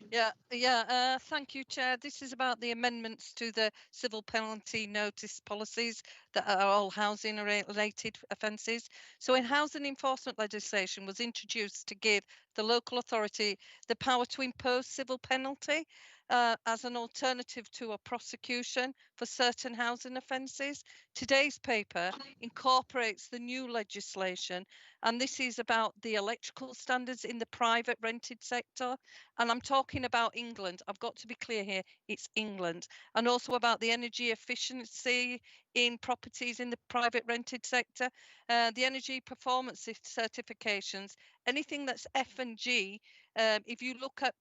Thank you, Chair. This is about the amendments to the civil penalty notice policies that are all housing related offences. So in housing enforcement legislation was introduced to give the local authority the power to impose civil penalty as an alternative to a prosecution for certain housing offences. Today's paper incorporates the new legislation, and this is about the electrical standards in the private rented sector. And I'm talking about England. I've got to be clear here, it's England. And also about the energy efficiency in properties in the private rented sector, the energy performance certifications, anything that's F and G. If you look at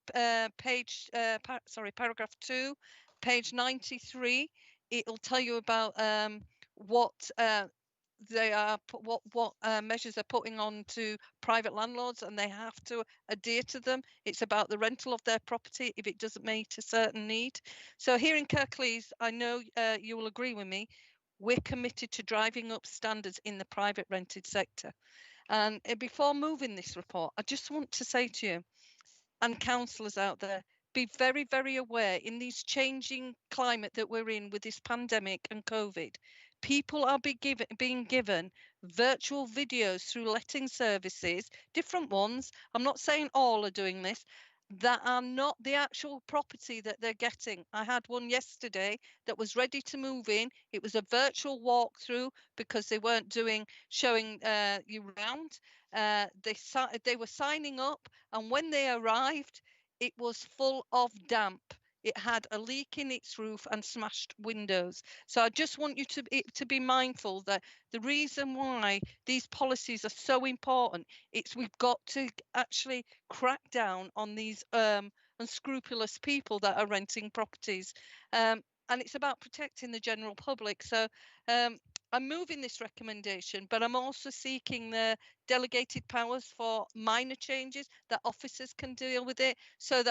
paragraph 2, page 93, it'll tell you about what they are, what measures they're putting on to private landlords, and they have to adhere to them. It's about the rental of their property if it doesn't meet a certain need. So here in Kirklees, I know you will agree with me, we're committed to driving up standards in the private rented sector. And before moving this report, I just want to say to you and councillors out there, be very, very aware in this changing climate that we're in with this pandemic and COVID. People are being given virtual videos through letting services, different ones. I'm not saying all are doing this, that are not the actual property that they're getting. I had one yesterday that was ready to move in. It was a virtual walkthrough because they weren't showing you round. They were signing up, and when they arrived, it was full of damp. It had a leak in its roof and smashed windows. So I just want you to be mindful that the reason why these policies are so important, it's we've got to actually crack down on these unscrupulous people that are renting properties. And it's about protecting the general public. So I'm moving this recommendation, but I'm also seeking the delegated powers for minor changes that officers can deal with it, so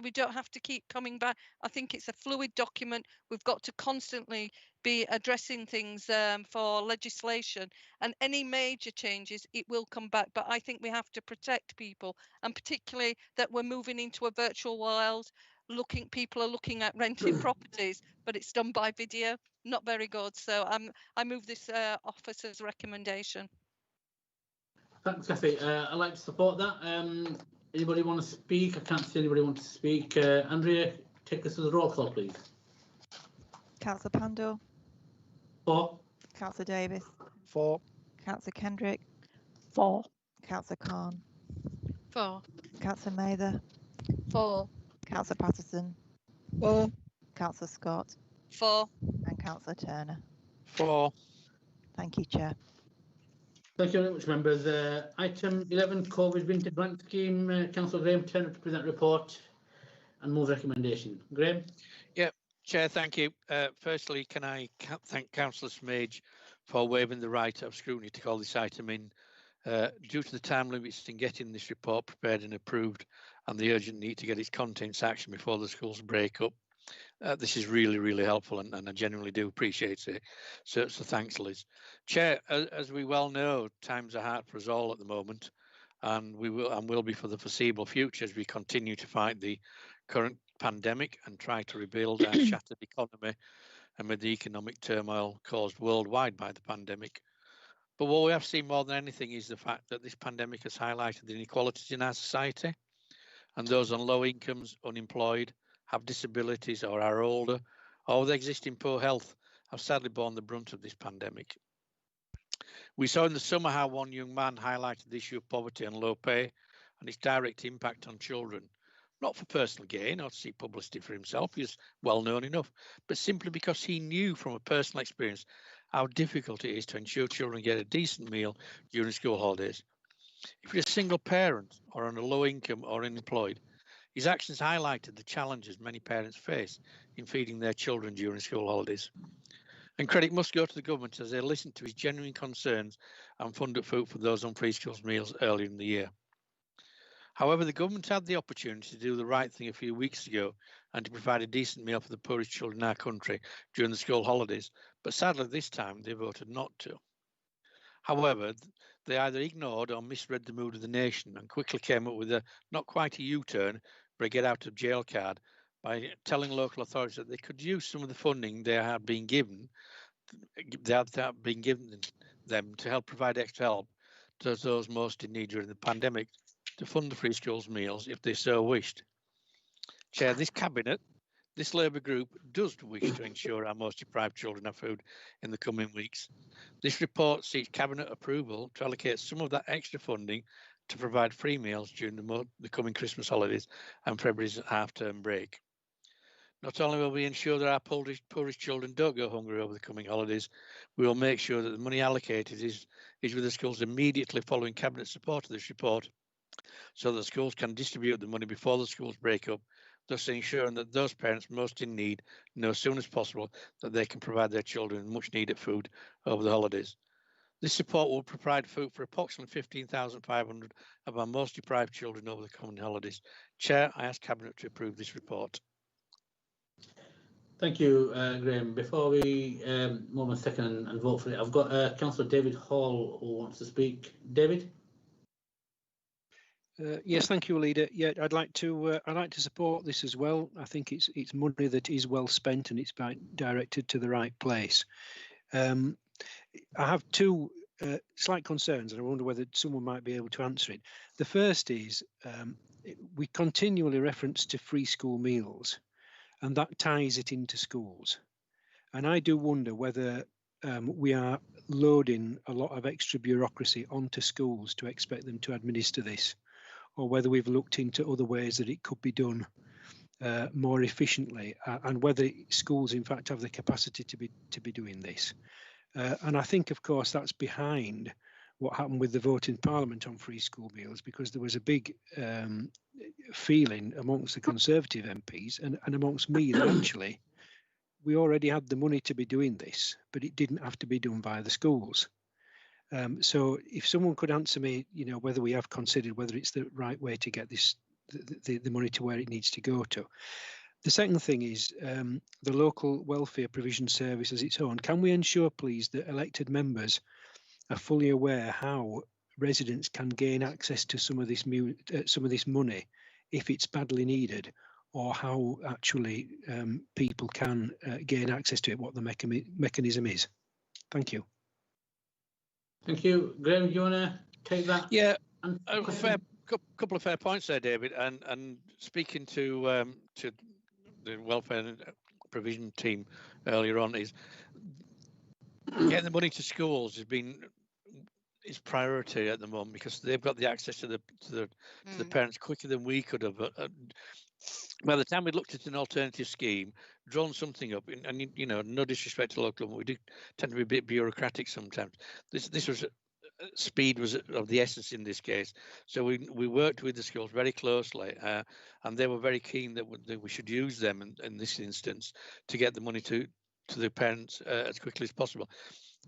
we don't have to keep coming back. I think it's a fluid document. We've got to constantly be addressing things for legislation, and any major changes, it will come back. But I think we have to protect people, and particularly that we're moving into a virtual world. People are looking at renting properties, but it's done by video. Not very good. So I move this officer's recommendation. Thanks, Cathy. I'd like to support that. Anybody want to speak? I can't see anybody want to speak. Andrea, take us to the roll call, please. Councillor Pandor. 4. Councillor Davis. 4. Councillor Kendrick. 4. Councillor Khan. 4. Councillor Mather. 4. Councillor Patterson. 4. Councillor Scott. 4. And Councillor Turner. 4. Thank you, Chair. Thank you very much, members. Item 11, COVID Winter Grant Scheme. Councillor Graham Turner to present report and move recommendation. Graham? Yeah, Chair, thank you. Firstly, can I thank Councillor Smage for waiving the right of scrutiny to call this item in. Due to the time limits in getting this report prepared and approved and the urgent need to get its contents action before the schools break up, this is really, really helpful, and I genuinely do appreciate it. So thanks, Liz. Chair, as we well know, times are hard for us all at the moment, and will be for the foreseeable future as we continue to fight the current pandemic and try to rebuild our shattered economy amid the economic turmoil caused worldwide by the pandemic. But what we have seen more than anything is the fact that this pandemic has highlighted the inequalities in our society, and those on low incomes, unemployed, have disabilities or are older, or with existing poor health, have sadly borne the brunt of this pandemic. We saw in the summer how one young man highlighted the issue of poverty and low pay and its direct impact on children. Not for personal gain or to seek publicity for himself, he's well known enough, but simply because he knew from a personal experience how difficult it is to ensure children get a decent meal during school holidays. If you're a single parent or on a low income or unemployed, his actions highlighted the challenges many parents face in feeding their children during school holidays. And credit must go to the government as they listened to his genuine concerns and funded food for those on free schools meals earlier in the year. However, the government had the opportunity to do the right thing a few weeks ago and to provide a decent meal for the poorest children in our country during the school holidays, but sadly this time they voted not to. However, they either ignored or misread the mood of the nation and quickly came up with a not quite a U-turn, but a get out of jail card by telling local authorities that they could use some of the funding they had been given them to help provide extra help to those most in need during the pandemic to fund the free schools meals if they so wished. Chair, this cabinet, this Labour group does wish to ensure our most deprived children have food in the coming weeks. This report seeks cabinet approval to allocate some of that extra funding to provide free meals during the coming Christmas holidays and February's half-term break. Not only will we ensure that our poorest children don't go hungry over the coming holidays, we will make sure that the money allocated is with the schools immediately following cabinet support of this report, so that schools can distribute the money before the schools break up, thus ensuring that those parents most in need know as soon as possible that they can provide their children much needed food over the holidays. This support will provide food for approximately 15,500 of our most deprived children over the coming holidays. Chair, I ask Cabinet to approve this report. Thank you, Graham. Before we move on second and vote for it, I've got Councillor David Hall who wants to speak. David? Yes, thank you, Leader. Yeah, I'd like to support this as well. I think it's money that is well spent and it's directed to the right place. I have two slight concerns, and I wonder whether someone might be able to answer it. The first is we continually reference to free school meals, and that ties it into schools. And I do wonder whether we are loading a lot of extra bureaucracy onto schools to expect them to administer this, or whether we've looked into other ways that it could be done more efficiently, and whether schools in fact have the capacity to be doing this. And I think, of course, that's behind what happened with the vote in Parliament on free school meals, because there was a big feeling amongst the Conservative MPs and amongst me that actually we already had the money to be doing this, but it didn't have to be done by the schools. So if someone could answer me, whether we have considered whether it's the right way to get this the money to where it needs to go to. The second thing is the local welfare provision service as its own. Can we ensure, please, that elected members are fully aware how residents can gain access to some of this money if it's badly needed, or how actually people can gain access to it, what the mechanism is? Thank you. Thank you. Graham, do you want to take that? Yeah, a couple of fair points there, David. And speaking to the welfare provision team earlier on, is getting the money to schools is priority at the moment, because they've got the access to the parents quicker than we could have. By the time we looked at an alternative scheme, drawn something up, and no disrespect to local government, we do tend to be a bit bureaucratic sometimes. This was speed was of the essence in this case. So we worked with the schools very closely, and they were very keen that we should use them in this instance to get the money to the parents as quickly as possible.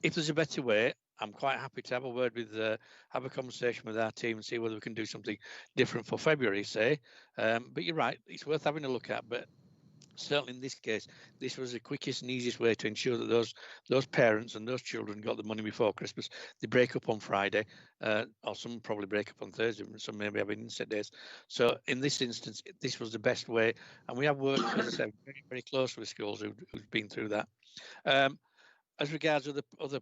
If there's a better way, I'm quite happy to have a word with, have a conversation with our team and see whether we can do something different for February, say. But you're right, it's worth having a look at. But certainly in this case, this was the quickest and easiest way to ensure that those parents and those children got the money before Christmas. They break up on Friday, or some probably break up on Thursday, some maybe have inset days. So in this instance, this was the best way, and we have worked, as I said, very, very close with schools who've been through that. As regards other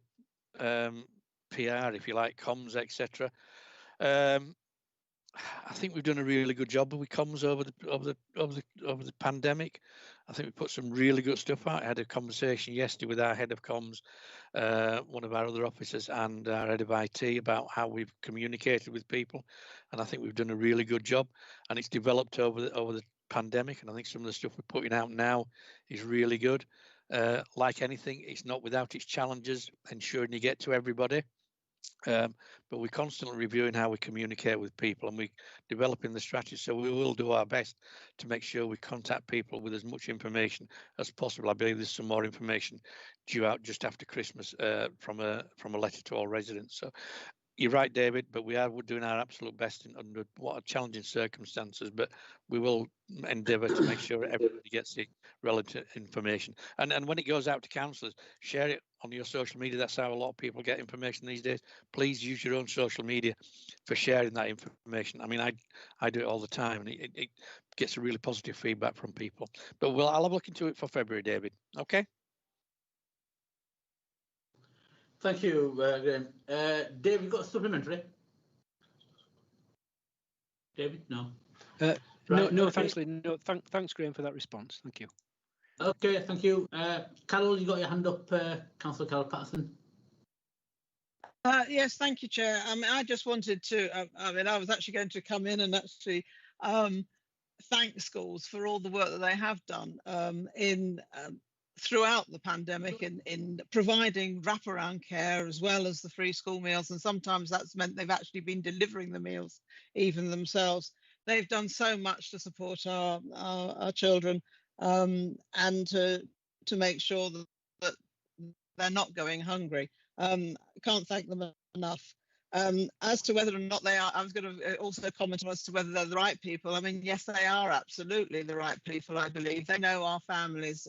PR, if you like, comms, etc. I think we've done a really good job with comms over the pandemic. I think we put some really good stuff out. I had a conversation yesterday with our head of comms, one of our other officers, and our head of IT about how we've communicated with people, and I think we've done a really good job. And it's developed over the pandemic, and I think some of the stuff we're putting out now is really good. Like anything, it's not without its challenges, ensuring you get to everybody. But we're constantly reviewing how we communicate with people, and we're developing the strategy. So we will do our best to make sure we contact people with as much information as possible. I believe there's some more information due out just after Christmas from a letter to all residents. So you're right, David, but we're doing our absolute best under what are challenging circumstances, but we will endeavour to make sure everybody gets the relevant information. And when it goes out to councillors, share it on your social media. That's how a lot of people get information these days. Please use your own social media for sharing that information. I mean, I do it all the time, and it gets a really positive feedback from people. But I'll have a look into it for February, David. Okay. Thank you, Graham. Dave, you got a supplementary? David, no. No, okay. thanks, Lee. No, thanks, Graham, for that response. Thank you. Okay, thank you. Carol, you got your hand up, Councillor Carol Patterson. Yes, thank you, Chair. I mean, I just wanted to, I was actually going to come in and actually thank schools for all the work that they have done throughout the pandemic in providing wraparound care as well as the free school meals. And sometimes that's meant they've actually been delivering the meals even themselves. They've done so much to support our children and to make sure that they're not going hungry. Can't thank them enough. As to whether or not they are, I was going to also comment as to whether they're the right people. I mean, yes, they are absolutely the right people, I believe. They know our families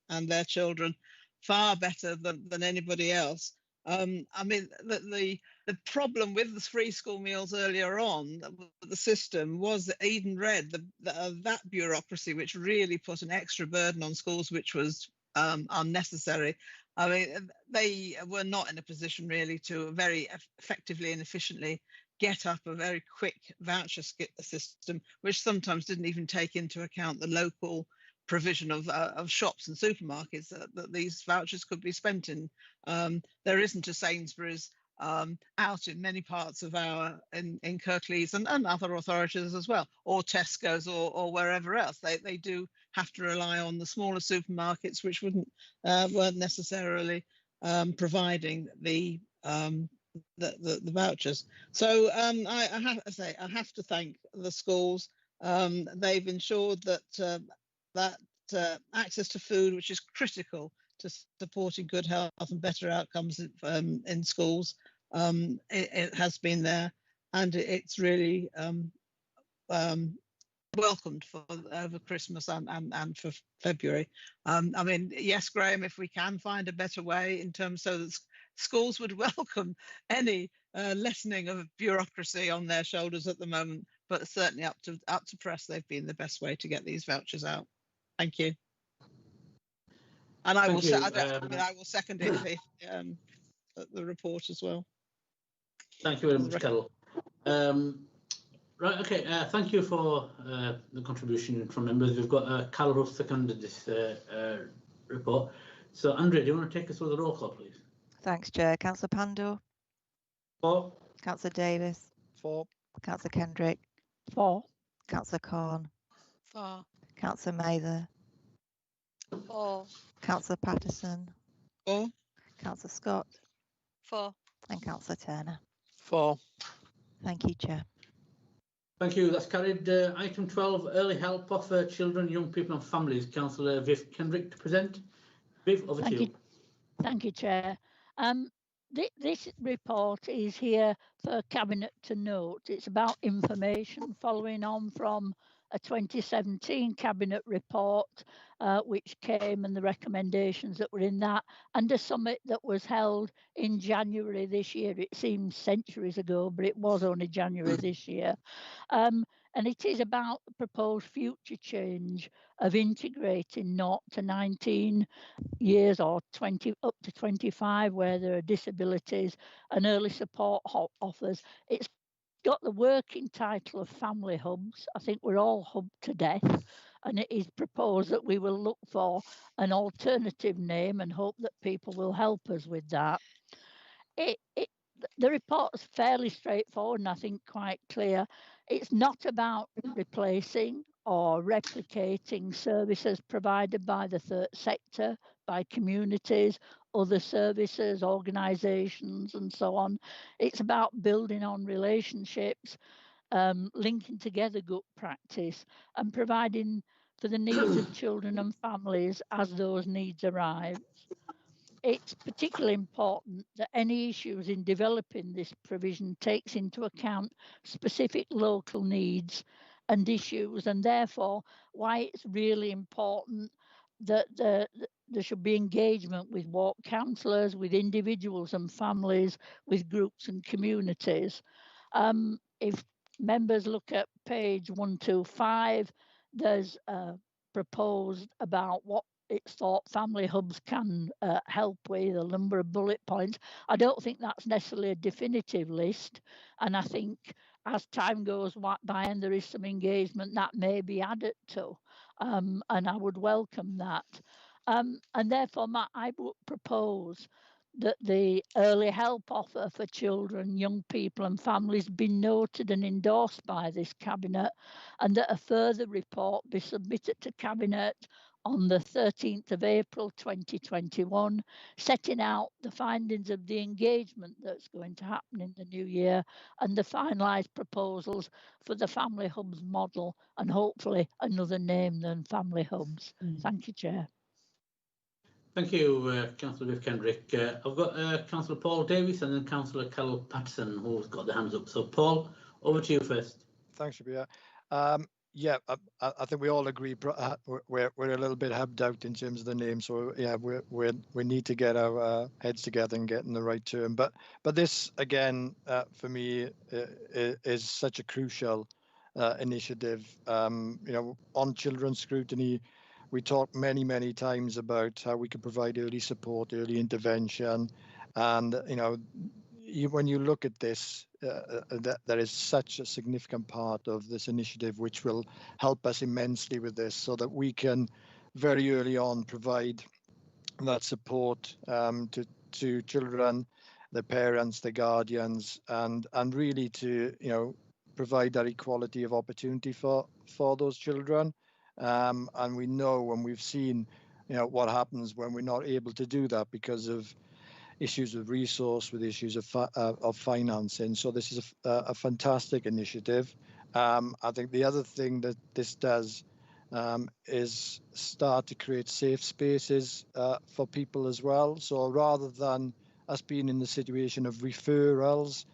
and their children far better than anybody else. I mean, the problem with the free school meals earlier on, the system was that Eden Red, that bureaucracy, which really put an extra burden on schools, which was unnecessary. I mean, they were not in a position really to very effectively and efficiently get up a very quick voucher system, which sometimes didn't even take into account the local provision of shops and supermarkets that these vouchers could be spent in. There isn't a Sainsbury's out in many parts of in Kirklees and other authorities as well, or Tesco's or wherever else. They do have to rely on the smaller supermarkets, which weren't necessarily providing the vouchers. So I have to say, I have to thank the schools. They've ensured that access to food, which is critical to supporting good health and better outcomes in schools, it has been there, and it's really welcomed for over Christmas and for February. I mean, yes, Graham, if we can find a better way in terms so that schools would welcome any lessening of bureaucracy on their shoulders at the moment, but certainly up to press, they've been the best way to get these vouchers out. Thank you. And I will second it the report as well. Thank you very much, Carol. Right, okay, thank you for the contribution from members. We've got Carol who seconded this report. So, Andrea, do you want to take us through the roll call, please? Thanks, Chair. Councillor Pandor? 4. Councillor Davis? 4. Councillor Kendrick? 4. Councillor Corn? 4. Councillor Mather? 4. Councillor Patterson? 4. Councillor Scott? 4. And Councillor Turner? 4. Thank you, Chair. Thank you. That's carried. Item 12, early help offer children, young people and families. Councillor Viv Kendrick to present. Viv, over to you. Thank you, Chair. This report is here for Cabinet to note. It's about information following on from a 2017 Cabinet report, which came, and the recommendations that were in that, and a summit that was held in January this year. It seems centuries ago, but it was only January this year. And it is about the proposed future change of integrating 0 to 19 years or 20 up to 25 where there are disabilities and early support offers. It's got the working title of Family Hubs. I think we're all hubbed to death, and it is proposed that we will look for an alternative name and hope that people will help us with that. The report is fairly straightforward and I think quite clear. It's not about replacing or replicating services provided by the third sector, by communities, other services, organisations and so on. It's about building on relationships, linking together good practice and providing for the needs of children and families as those needs arise. It's particularly important that any issues in developing this provision takes into account specific local needs and issues, and therefore why it's really important that there should be engagement with ward councillors, with individuals and families, with groups and communities. If members look at page 125, there's proposed about what it's thought family hubs can help with, a number of bullet points. I don't think that's necessarily a definitive list, and I think as time goes by and there is some engagement, that may be added to, and I would welcome that. And therefore, I would propose that the early help offer for children, young people and families be noted and endorsed by this Cabinet, and that a further report be submitted to Cabinet on the 13th of April 2021, setting out the findings of the engagement that's going to happen in the new year and the finalised proposals for the Family Hubs model and hopefully another name than Family Hubs. Thank you, Chair. Thank you, Councillor Viv Kendrick. I've got Councillor Paul Davies and then Councillor Carol Patterson who's got their hands up. So Paul, over to you first. Thanks, Shabir. Yeah, I think we all agree we're a little bit hubbed out in terms of the name. So yeah, we need to get our heads together and get in the right term. But this again, for me, is such a crucial initiative. You know, on children's scrutiny, we talked many times about how we can provide early support, early intervention, and you know, when you look at this, there is such a significant part of this initiative which will help us immensely with this, so that we can very early on provide that support to children, their parents, their guardians, and really to, you know, provide that equality of opportunity for those children. And we know, when we've seen, you know, what happens when we're not able to do that because of issues of resource, with issues of financing. So this is a fantastic initiative. I think the other thing that this does is start to create safe spaces for people as well. So rather than us being in the situation of referrals,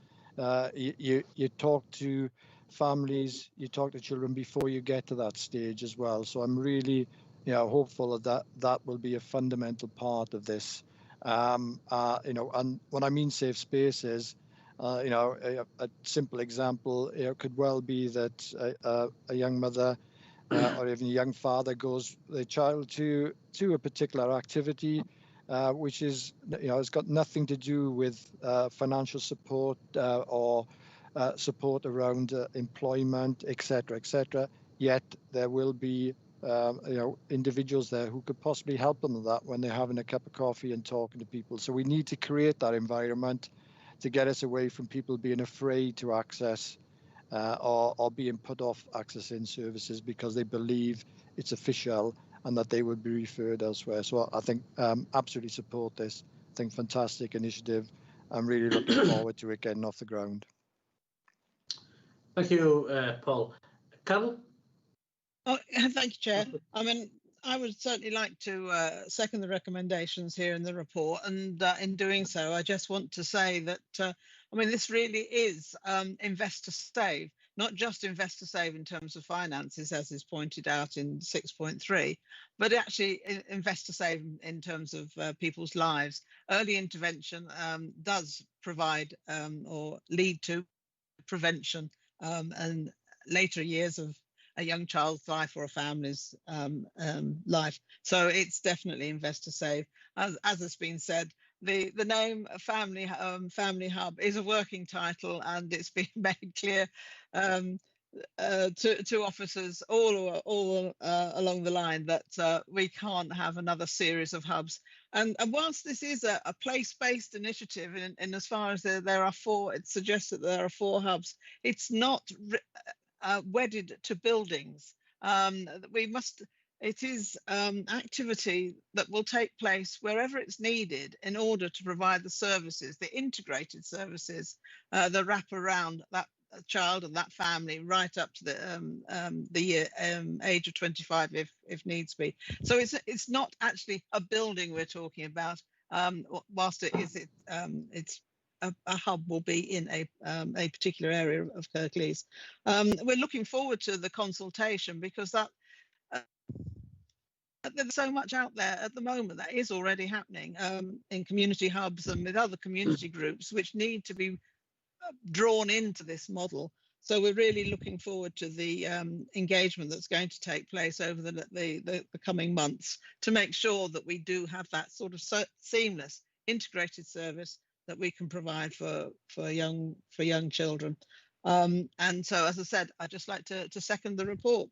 you talk to families, you talk to children before you get to that stage as well. So I'm really, you know, hopeful that will be a fundamental part of this. You know, and when I mean safe spaces, you know, a simple example, you know, could well be that a young mother or even a young father goes their child to a particular activity, which is, you know, it's got nothing to do with financial support or support around employment, etc. Yet there will be you know, individuals there who could possibly help them with that when they're having a cup of coffee and talking to people. So we need to create that environment to get us away from people being afraid to access or being put off accessing services because they believe it's official and that they would be referred elsewhere. So I think absolutely support this. I think fantastic initiative. I'm really looking forward to it getting off the ground. Thank you, Paul. Carol? Oh, thank you, Chair. I mean, I would certainly like to second the recommendations here in the report, and in doing so, I just want to say that, I mean, this really is investor save, not just investor save in terms of finances, as is pointed out in 6.3, but actually investor save in terms of people's lives. Early intervention does provide or lead to prevention and later years of a young child's life or a family's life. So it's definitely investor save. As has been said, the name Family Hub is a working title, and it's been made clear to officers all along the line that we can't have another series of hubs. And whilst this is a place-based initiative, in as far as there are 4, it suggests that there are 4 hubs. It's not wedded to buildings. It is activity that will take place wherever it's needed in order to provide the services, the integrated services that wrap around that child and that family right up to the age of 25 if needs be. So it's not actually a building we're talking about, whilst it is it's a hub will be in a particular area of Kirklees. We're looking forward to the consultation, because that there's so much out there at the moment that is already happening in community hubs and with other community groups which need to be drawn into this model. So we're really looking forward to the engagement that's going to take place over the coming months to make sure that we do have that sort of seamless integrated service that we can provide for young children. And so, as I said, I'd just like to second the report.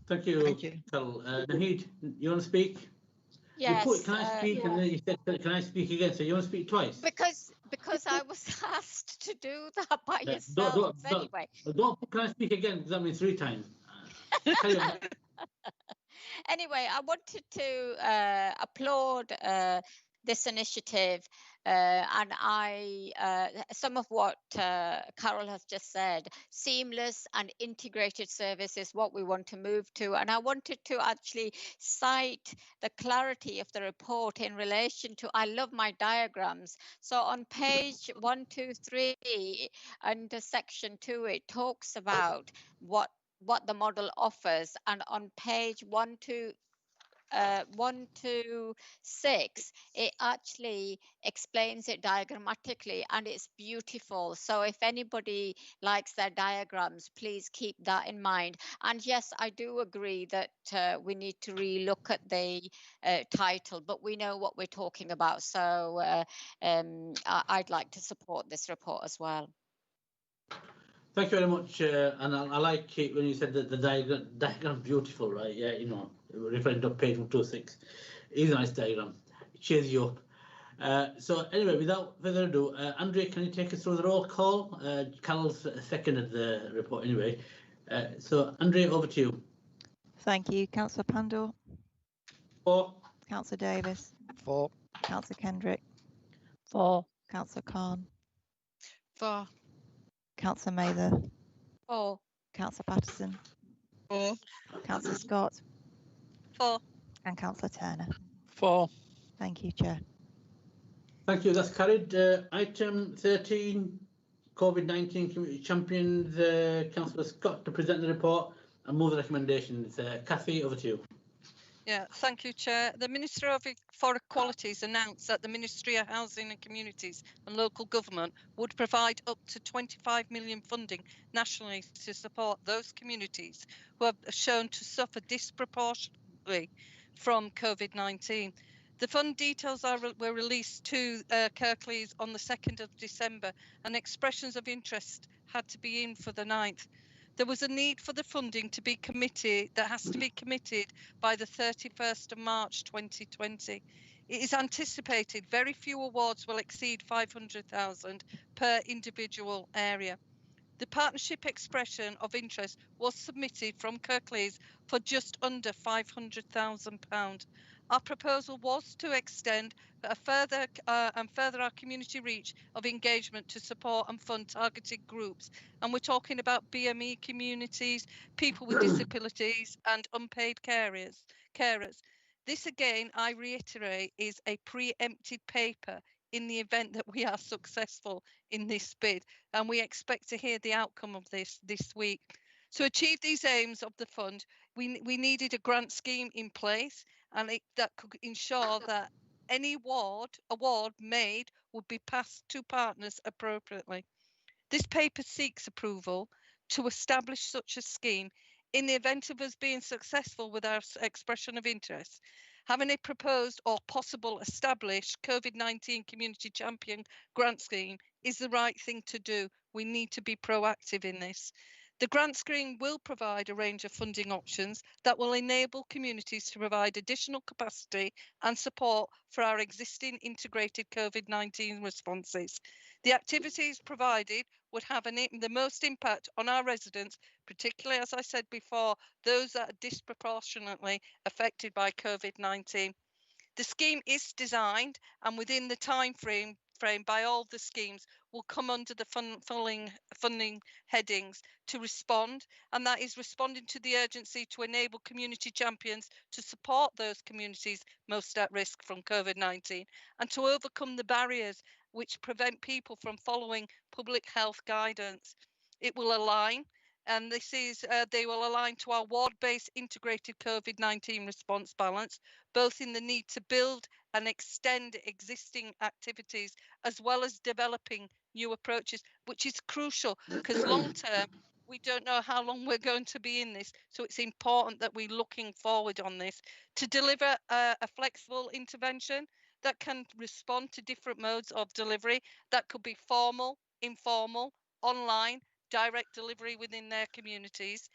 Thank you, Carol. Naheed, you want to speak? Yes. You put, can I speak? And then you said, can I speak again? So you want to speak twice? Because I was asked to do that by yourself anyway. Don't, can I speak again? Because that means 3 times. Anyway, I wanted to applaud this initiative, and some of what Carol has just said, seamless and integrated service is what we want to move to. And I wanted to actually cite the clarity of the report in relation to, I love my diagrams. So on page 123 under section 2, it talks about what the model offers, and on page 126 it actually explains it diagrammatically, and it's beautiful. So if anybody likes their diagrams, please keep that in mind. And yes, I do agree that we need to relook at the title, but we know what we're talking about. So I'd like to support this report as well. Thank you very much, and I like it when you said that the diagram beautiful, right? Yeah, you know, referring to page 126. It's a nice diagram. It cheers you up. So anyway, without further ado, Andrea, can you take us through the roll call? Carol's seconded the report anyway. So Andrea, over to you. Thank you. Councillor Pandor. 4. Councillor Davis. 4. Councillor Kendrick. 4. Councillor Khan. 4. Councillor Mather. 4. Councillor Patterson. 4. Councillor Scott. 4. And Councillor Turner. 4. Thank you, Chair. Thank you. That's carried. Item 13, COVID-19 Community Champions. Councillor Scott to present the report and move the recommendations. Cathy, over to you. Yeah, thank you, Chair. The Minister for Equality has announced that the Ministry of Housing and Communities and Local Government would provide up to 25 million funding nationally to support those communities who have shown to suffer disproportionately from COVID-19. The fund details were released to Kirklees on the 2nd of December, and expressions of interest had to be in for the 9th. There was a need for the funding to be committed, that has to be committed by the 31st of March 2020. It is anticipated very few awards will exceed 500,000 per individual area. The partnership expression of interest was submitted from Kirklees for just under £500,000. Our proposal was to extend further our community reach of engagement to support and fund targeted groups. And we're talking about BME communities, people with disabilities and unpaid carers. This again, I reiterate, is a preempted paper in the event that we are successful in this bid, and we expect to hear the outcome of this week. To achieve these aims of the fund, we needed a grant scheme in place, and that could ensure that any award made would be passed to partners appropriately. This paper seeks approval to establish such a scheme in the event of us being successful with our expression of interest. Having a proposed or possible established COVID-19 Community Champion grant scheme is the right thing to do. We need to be proactive in this. The grant scheme will provide a range of funding options that will enable communities to provide additional capacity and support for our existing integrated COVID-19 responses. The activities provided would have the most impact on our residents, particularly, as I said before, those that are disproportionately affected by COVID-19. The scheme is designed and within the time frame by all the schemes will come under the funding headings to respond, and that is responding to the urgency to enable community champions to support those communities most at risk from COVID-19 and to overcome the barriers which prevent people from following public health guidance. It will align, and this is they will align to our ward-based integrated COVID-19 response balance, both in the need to build and extend existing activities, as well as developing new approaches, which is crucial because long term, we don't know how long we're going to be in this. So it's important that we're looking forward on this to deliver a flexible intervention that can respond to different modes of delivery. That could be formal, informal, online, direct delivery within their communities.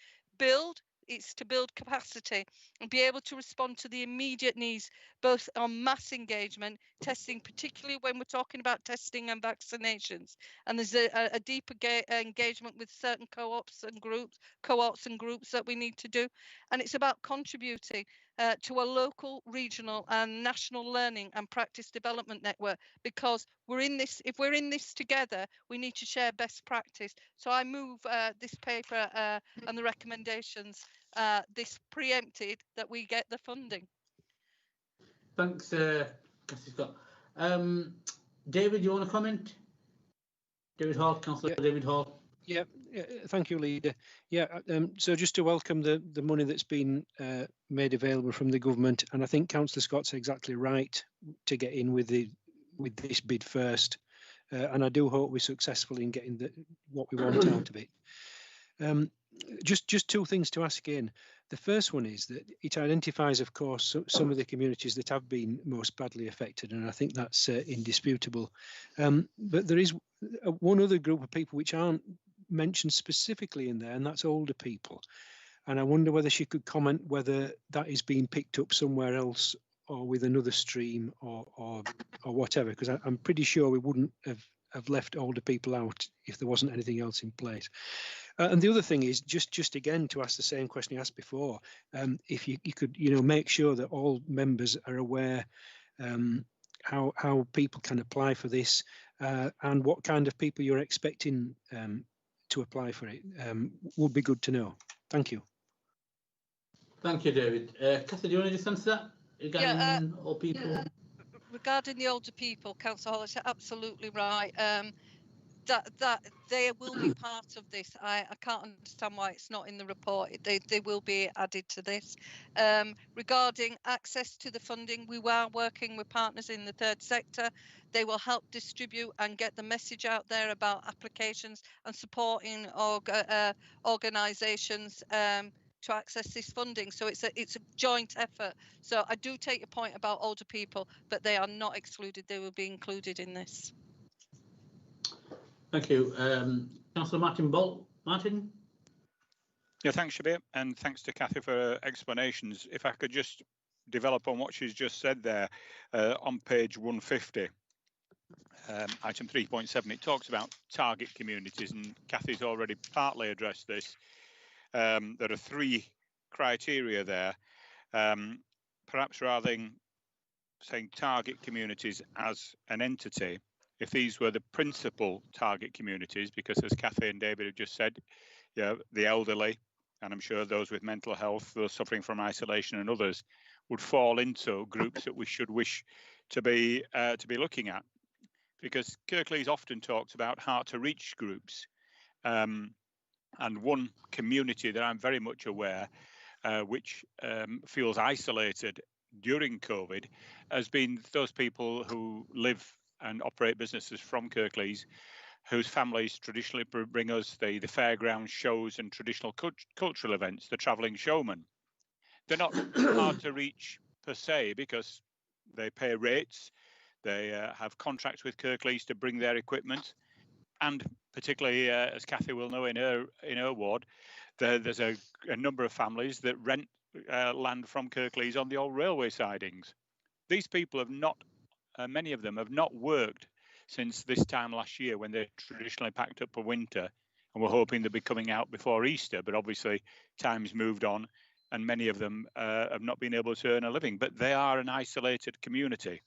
It's to build capacity and be able to respond to the immediate needs, both on mass engagement, testing, particularly when we're talking about testing and vaccinations. And there's a deeper engagement with certain cohorts and groups that we need to do. And it's about contributing to a local, regional and national learning and practice development network, because if we're in this together, we need to share best practice. So I move this paper and the recommendations this preempted that we get the funding. Thanks, Cassie Scott. David, you want to comment? David Hall, Councillor David Hall. Yeah, thank you, Leader. Yeah, so just to welcome the money that's been made available from the government, and I think Councillor Scott's exactly right to get in with this bid first, and I do hope we're successful in getting what we want out of it. Just two things to ask in. The first one is that it identifies, of course, some of the communities that have been most badly affected, and I think that's indisputable. But there is one other group of people which aren't mentioned specifically in there, and that's older people. And I wonder whether she could comment whether that is being picked up somewhere else or with another stream or whatever, because I'm pretty sure we wouldn't have left older people out if there wasn't anything else in place. And the other thing is just again to ask the same question you asked before, if you could make sure that all members are aware how people can apply for this and what kind of people you're expecting to apply for it would be good to know. Thank you. Thank you, David. Cathy, do you want to just answer that? Regarding all people? Regarding the older people, Councillor Hall, you're absolutely right. That they will be part of this. I can't understand why it's not in the report. They will be added to this. Regarding access to the funding, we are working with partners in the third sector. They will help distribute and get the message out there about applications and supporting organisations to access this funding. So it's a joint effort. So I do take your point about older people, but they are not excluded. They will be included in this. Thank you. Councillor Martin Bolt. Martin? Yeah, thanks, Shabir, and thanks to Cathy for her explanations. If I could just develop on what she's just said there, on page 150, item 3.7, it talks about target communities, and Cathy's already partly addressed this. There are 3 criteria there. Perhaps rather than saying target communities as an entity, if these were the principal target communities, because as Cathy and David have just said, the elderly, and I'm sure those with mental health, those suffering from isolation and others, would fall into groups that we should wish to be looking at. Because Kirklees often talks about hard to reach groups. And one community that I'm very much aware, which feels isolated during COVID, has been those people who live and operate businesses from Kirklees, whose families traditionally bring us the fairground shows and traditional cultural events, the travelling showmen. They're not hard to reach per se, because they pay rates, they have contracts with Kirklees to bring their equipment, and particularly, as Kathy will know in her ward, there's a number of families that rent land from Kirklees on the old railway sidings. These people have not, many of them have not worked since this time last year, when they traditionally packed up for winter, and we're hoping they'll be coming out before Easter, but obviously time's moved on and many of them have not been able to earn a living, but they are an isolated community.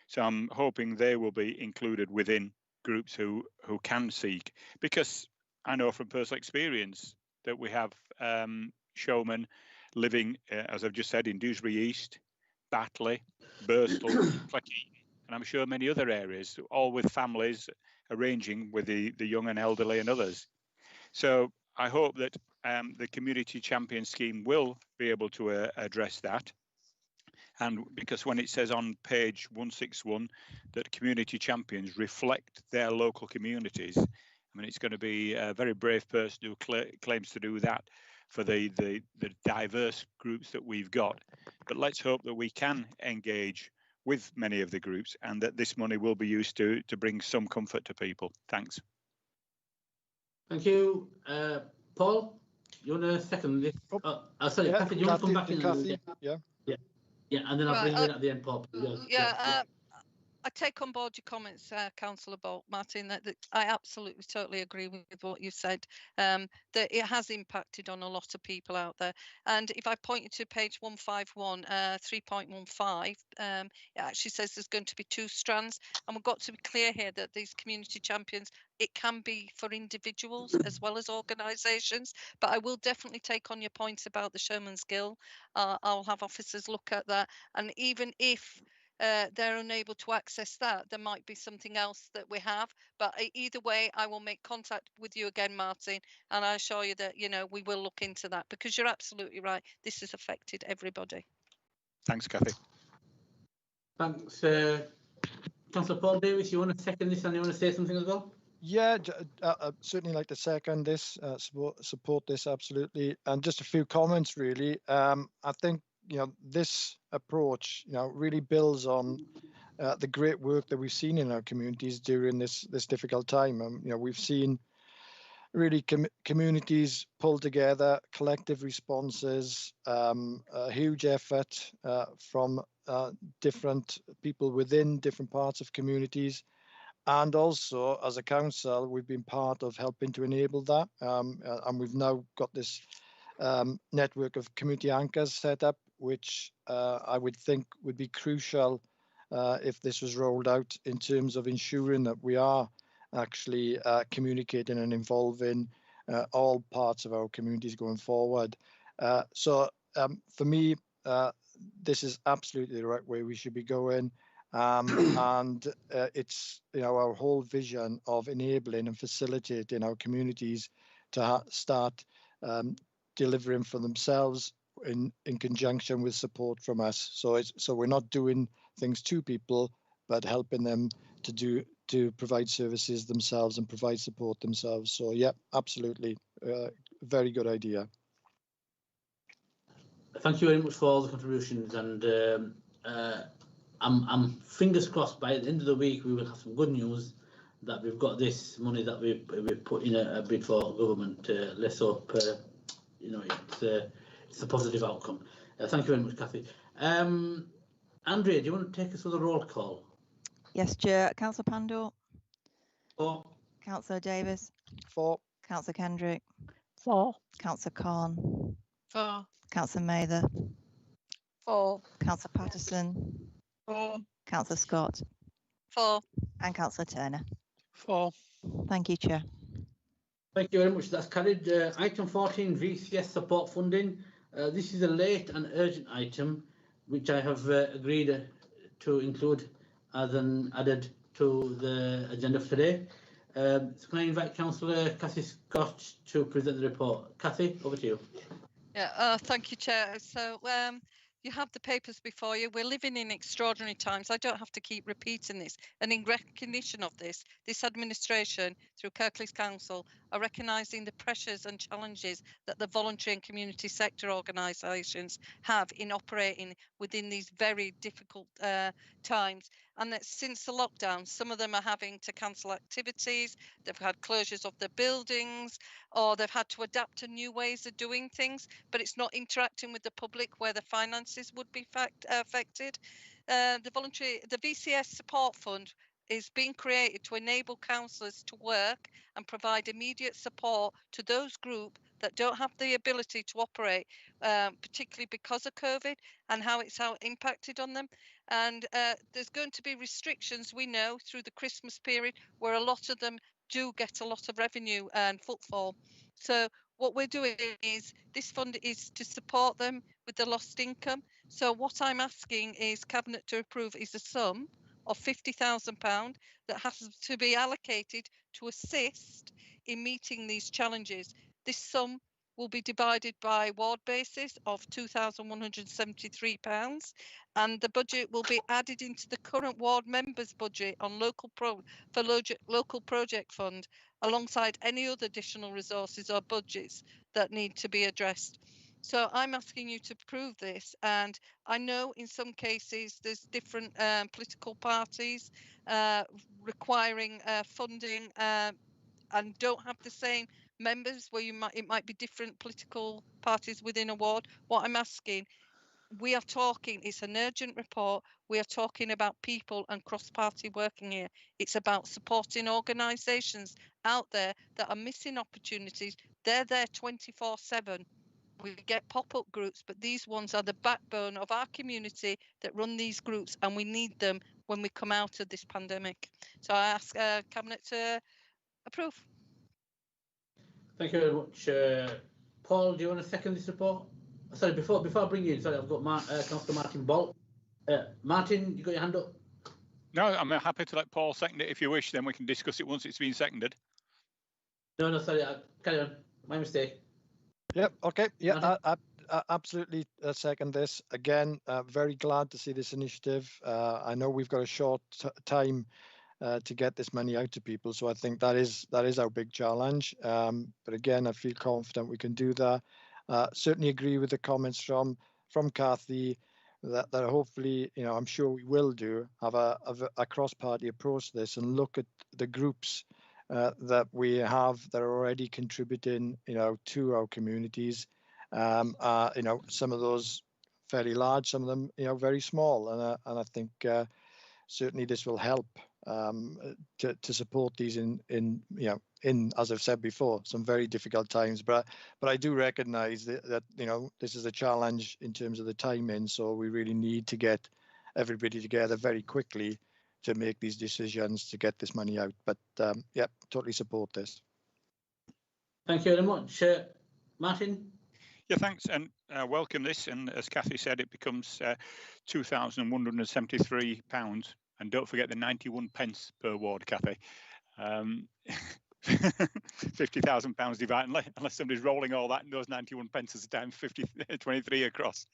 So I'm hoping they will be included within groups who can seek, because I know from personal experience that we have showmen living, as I've just said, in Dewsbury East, Batley, Birstall, Cleckheaton, and I'm sure many other areas, all with families arranging with the young and elderly and others. So I hope that the Community Champion Scheme will be able to address that. And because when it says on page 161 that community champions reflect their local communities, I mean, it's going to be a very brave person who claims to do that for the diverse groups that we've got. But let's hope that we can engage with many of the groups and that this money will be used to bring some comfort to people. Thanks. Thank you. Paul, you want to second this? Sorry, yeah, Kathy, do you want to come back in? Kathy, yeah. Yeah, and then I'll bring you in at the end, Paul. I take on board your comments, Councillor Martin, that I absolutely, totally agree with what you said, that it has impacted on a lot of people out there. And if I point you to page 151, 3.15, it actually says there's going to be 2 strands. And we've got to be clear here that these community champions, it can be for individuals as well as organisations. But I will definitely take on your points about the Showman's Guild. I'll have officers look at that. And even if they're unable to access that, there might be something else that we have, but either way I will make contact with you again, Martin, and I assure you that, you know, we will look into that, because you're absolutely right, this has affected everybody. Thanks, Kathy. Thanks. Councillor Paul Davis, you want to second this and you want to say something as well? Yeah, I'd certainly like to second this, support this absolutely, and just a few comments really. I think, you know, this approach, you know, really builds on the great work that we've seen in our communities during this difficult time. You know, we've seen really communities pull together, collective responses, a huge effort from different people within different parts of communities. And also, as a council, we've been part of helping to enable that. And we've now got this network of community anchors set up, which I would think would be crucial if this was rolled out, in terms of ensuring that we are actually communicating and involving all parts of our communities going forward. So for me, this is absolutely the right way we should be going. And it's, you know, our whole vision of enabling and facilitating our communities to start delivering for themselves in conjunction with support from us. So we're not doing things to people, but helping them to provide services themselves and provide support themselves. So yeah, absolutely, very good idea. Thank you very much for all the contributions, and I'm fingers crossed by the end of the week we will have some good news that we've got this money that we've put in a bid for government. Let's hope you know, it's a positive outcome. Thank you very much, Kathy. Andrea, do you want to take us through the roll call? Yes, Chair. Councillor Pandor. 4. Councillor Davis. 4. Councillor Kendrick. 4. Councillor Khan. 4. Councillor Mather. 4. Councillor Patterson. 4. Councillor Scott. 4. And Councillor Turner. 4. Thank you, Chair. Thank you very much. That's carried. Item 14, VCS support funding. This is a late and urgent item, which I have agreed to include as an added to the agenda for today. So can I invite Councillor Kathy Scott to present the report? Kathy, over to you. Yeah, thank you, Chair. So you have the papers before you. We're living in extraordinary times. I don't have to keep repeating this. And in recognition of this, this administration, through Kirklees Council, are recognising the pressures and challenges that the voluntary and community sector organisations have in operating within these very difficult times. And that since the lockdown, some of them are having to cancel activities, they've had closures of their buildings, or they've had to adapt to new ways of doing things, but it's not interacting with the public where the finances would be affected. The VCS support fund is being created to enable councillors to work and provide immediate support to those groups that don't have the ability to operate, particularly because of COVID and how it's impacted on them. And there's going to be restrictions, we know, through the Christmas period where a lot of them do get a lot of revenue and footfall. So what we're doing is this fund is to support them with the lost income. So what I'm asking is Cabinet to approve is a sum of £50,000 that has to be allocated to assist in meeting these challenges. This sum will be divided by ward basis of £2,173, and the budget will be added into the current ward members' budget on local project fund, alongside any other additional resources or budgets that need to be addressed. So I'm asking you to approve this, and I know in some cases there's different political parties requiring funding and don't have the same members, where it might be different political parties within a ward. What I'm asking, we are talking, it's an urgent report, we are talking about people and cross-party working here. It's about supporting organisations out there that are missing opportunities. They're there 24/7. We get pop-up groups, but these ones are the backbone of our community that run these groups, and we need them when we come out of this pandemic. So I ask Cabinet to approve. Thank you very much. Paul, do you want to second this report? Sorry, before I bring you in, sorry, I've got Councillor Martin Bolt. Martin, you got your hand up? No, I'm happy to let Paul second it if you wish, then we can discuss it once it's been seconded. No, sorry, carry on. My mistake. Yep. Okay. Yeah. I absolutely second this. Again, very glad to see this initiative. I know we've got a short time to get this money out to people, so I think that is our big challenge. But again, I feel confident we can do that. Certainly agree with the comments from Kathy that hopefully, I'm sure we will have a cross-party approach to this and look at the groups that we have that are already contributing, to our communities. Some of those fairly large, some of them, very small, and I think certainly this will help to support these in as I've said before, some very difficult times. But I do recognise that this is a challenge in terms of the timing, so we really need to get everybody together very quickly to make these decisions to get this money out. But yeah, totally support this. Thank you very much. Martin? Yeah, thanks, and welcome this. And as Kathy said, it becomes £2,173. And don't forget the 91 pence per ward, Kathy. £50,000 divided, unless somebody's rolling all that and those 91 pence is times 23 across.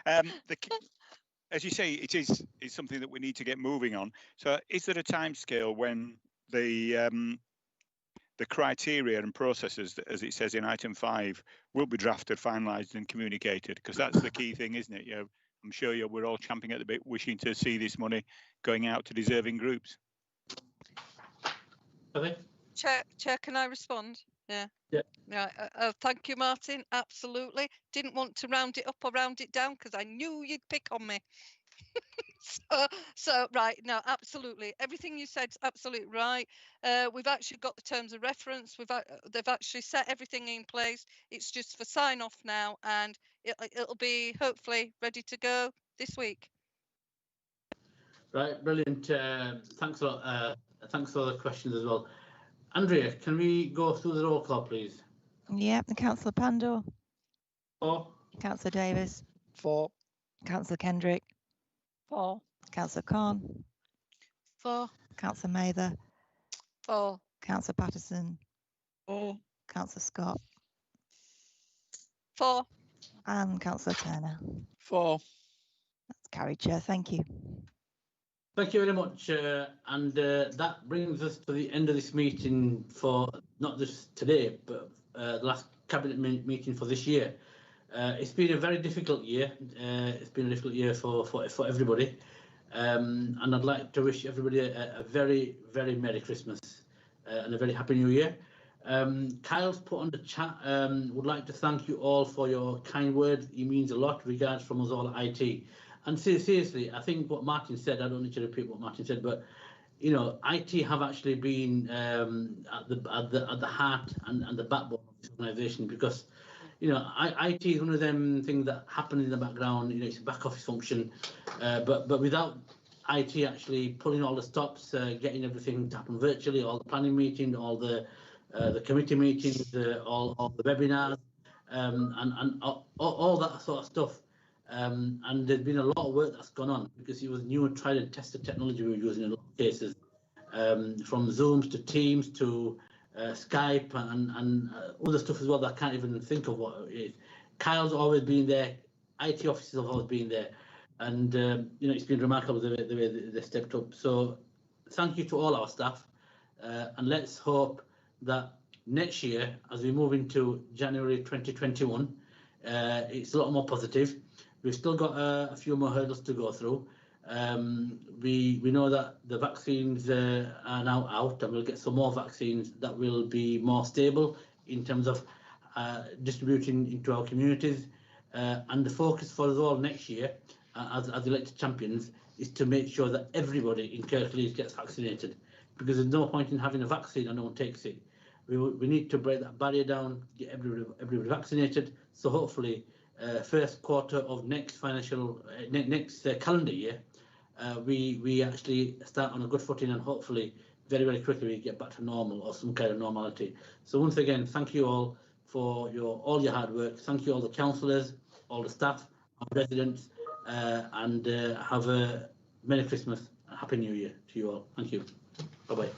As you say, it's something that we need to get moving on. So is there a timescale when the criteria and processes, as it says in item 5, will be drafted, finalised and communicated? Because that's the key thing, isn't it? I'm sure we're all champing at the bit, wishing to see this money going out to deserving groups. Chair, can I respond? Yeah. Thank you, Martin. Absolutely. Didn't want to round it up or round it down because I knew you'd pick on me. So right, no, absolutely, everything you said's absolutely right. We've actually got the terms of reference. They've actually set everything in place. It's just for sign off now, and it'll be hopefully ready to go this week. Right, brilliant. Thanks a lot. Thanks for the questions as well. Andrea, can we go through the roll call, please? Yep, Councillor Pandor. 4. Councillor Davis. 4. Councillor Kendrick. 4. Councillor Khan. 4. Councillor Mather. 4. Councillor Patterson. 4. Councillor Scott. 4. And Councillor Turner. 4. That's carried, Chair. Thank you. Thank you very much. And that brings us to the end of this meeting for not just today, but the last cabinet meeting for this year. It's been a very difficult year. It's been a difficult year for everybody. And I'd like to wish everybody a very, very Merry Christmas and a very Happy New Year. Kyle's put on the chat, would like to thank you all for your kind words. It means a lot. Regards from us all at IT. And seriously, I think what Martin said, I don't need to repeat what Martin said, but you know, IT have actually been at the heart and the backbone of this organisation, because you know, IT is one of them things that happen in the background. You know, it's a back office function, but without IT actually pulling all the stops, getting everything to happen virtually, all the planning meetings, all the committee meetings, all the webinars, and all that sort of stuff. And there's been a lot of work that's gone on, because it was new and tried and tested technology we were using in a lot of cases, from Zooms to Teams to Skype and other stuff as well that I can't even think of what it is. Kyle's always been there, IT officers have always been there, and you know, it's been remarkable the way they stepped up. So thank you to all our staff, and let's hope that next year, as we move into January 2021, it's a lot more positive. We've still got a few more hurdles to go through. We know that the vaccines are now out, and we'll get some more vaccines that will be more stable in terms of distributing into our communities. And the focus for us all next year, as elected champions, is to make sure that everybody in Kirklees gets vaccinated, because there's no point in having a vaccine and no one takes it. We need to break that barrier down, get everybody vaccinated. So hopefully, first quarter of next calendar year, we actually start on a good footing, and hopefully very, very quickly we get back to normal or some kind of normality. So once again, thank you all for all your hard work. Thank you all the councillors, all the staff, our residents, and have a Merry Christmas and Happy New Year to you all. Thank you. Bye-bye.